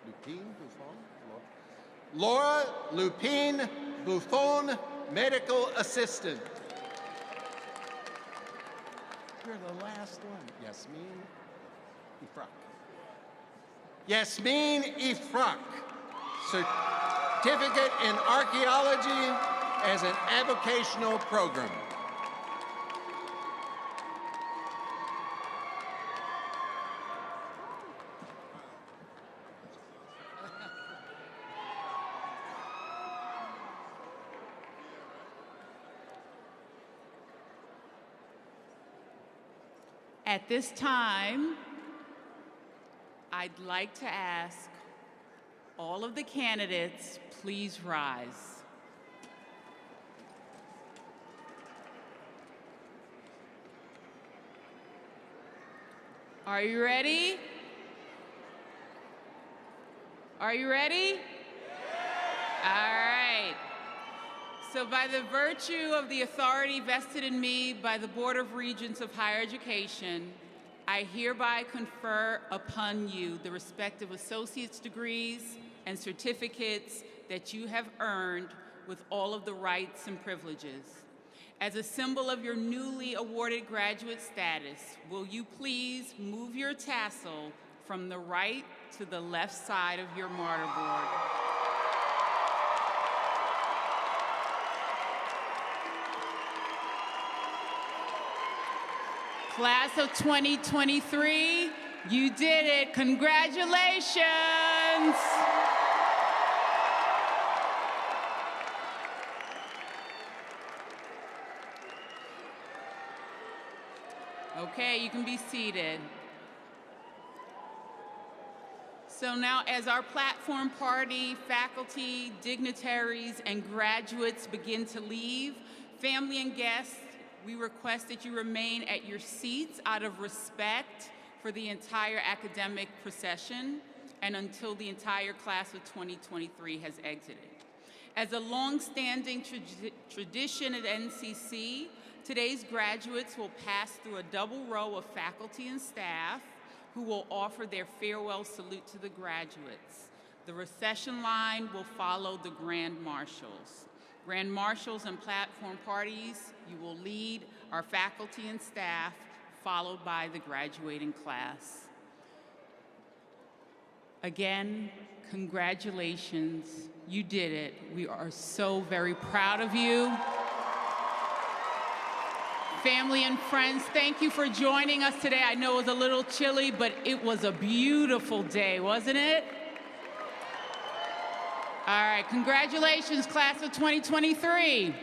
Lupine Buffon. Laura Lupine Buffon, medical assistant. You're the last one. Yasmin Ifrak. Yasmin Ifrak, certificate in archaeology as an avocational program. At this time, I'd like to ask all of the candidates, please rise. Are you ready? Are you ready? All right. So by the virtue of the authority vested in me by the Board of Regents of Higher Education, I hereby confer upon you the respective associate's degrees and certificates that you have earned with all of the rights and privileges. As a symbol of your newly awarded graduate status, will you please move your tassel from the right to the left side of your mortarboard? Class of 2023, you did it. Congratulations. Okay, you can be seated. So now, as our platform party, faculty, dignitaries, and graduates begin to leave, family and guests, we request that you remain at your seats out of respect for the entire academic procession and until the entire class of 2023 has exited. As a long-standing tradition at NCC, today's graduates will pass through a double row of faculty and staff who will offer their farewell salute to the graduates. The recession line will follow the Grand Marshals. Grand Marshals and platform parties, you will lead our faculty and staff, followed by the graduating class. Again, congratulations. You did it. We are so very proud of you. Family and friends, thank you for joining us today. I know it was a little chilly, but it was a beautiful day, wasn't it? All right, congratulations, class of 2023.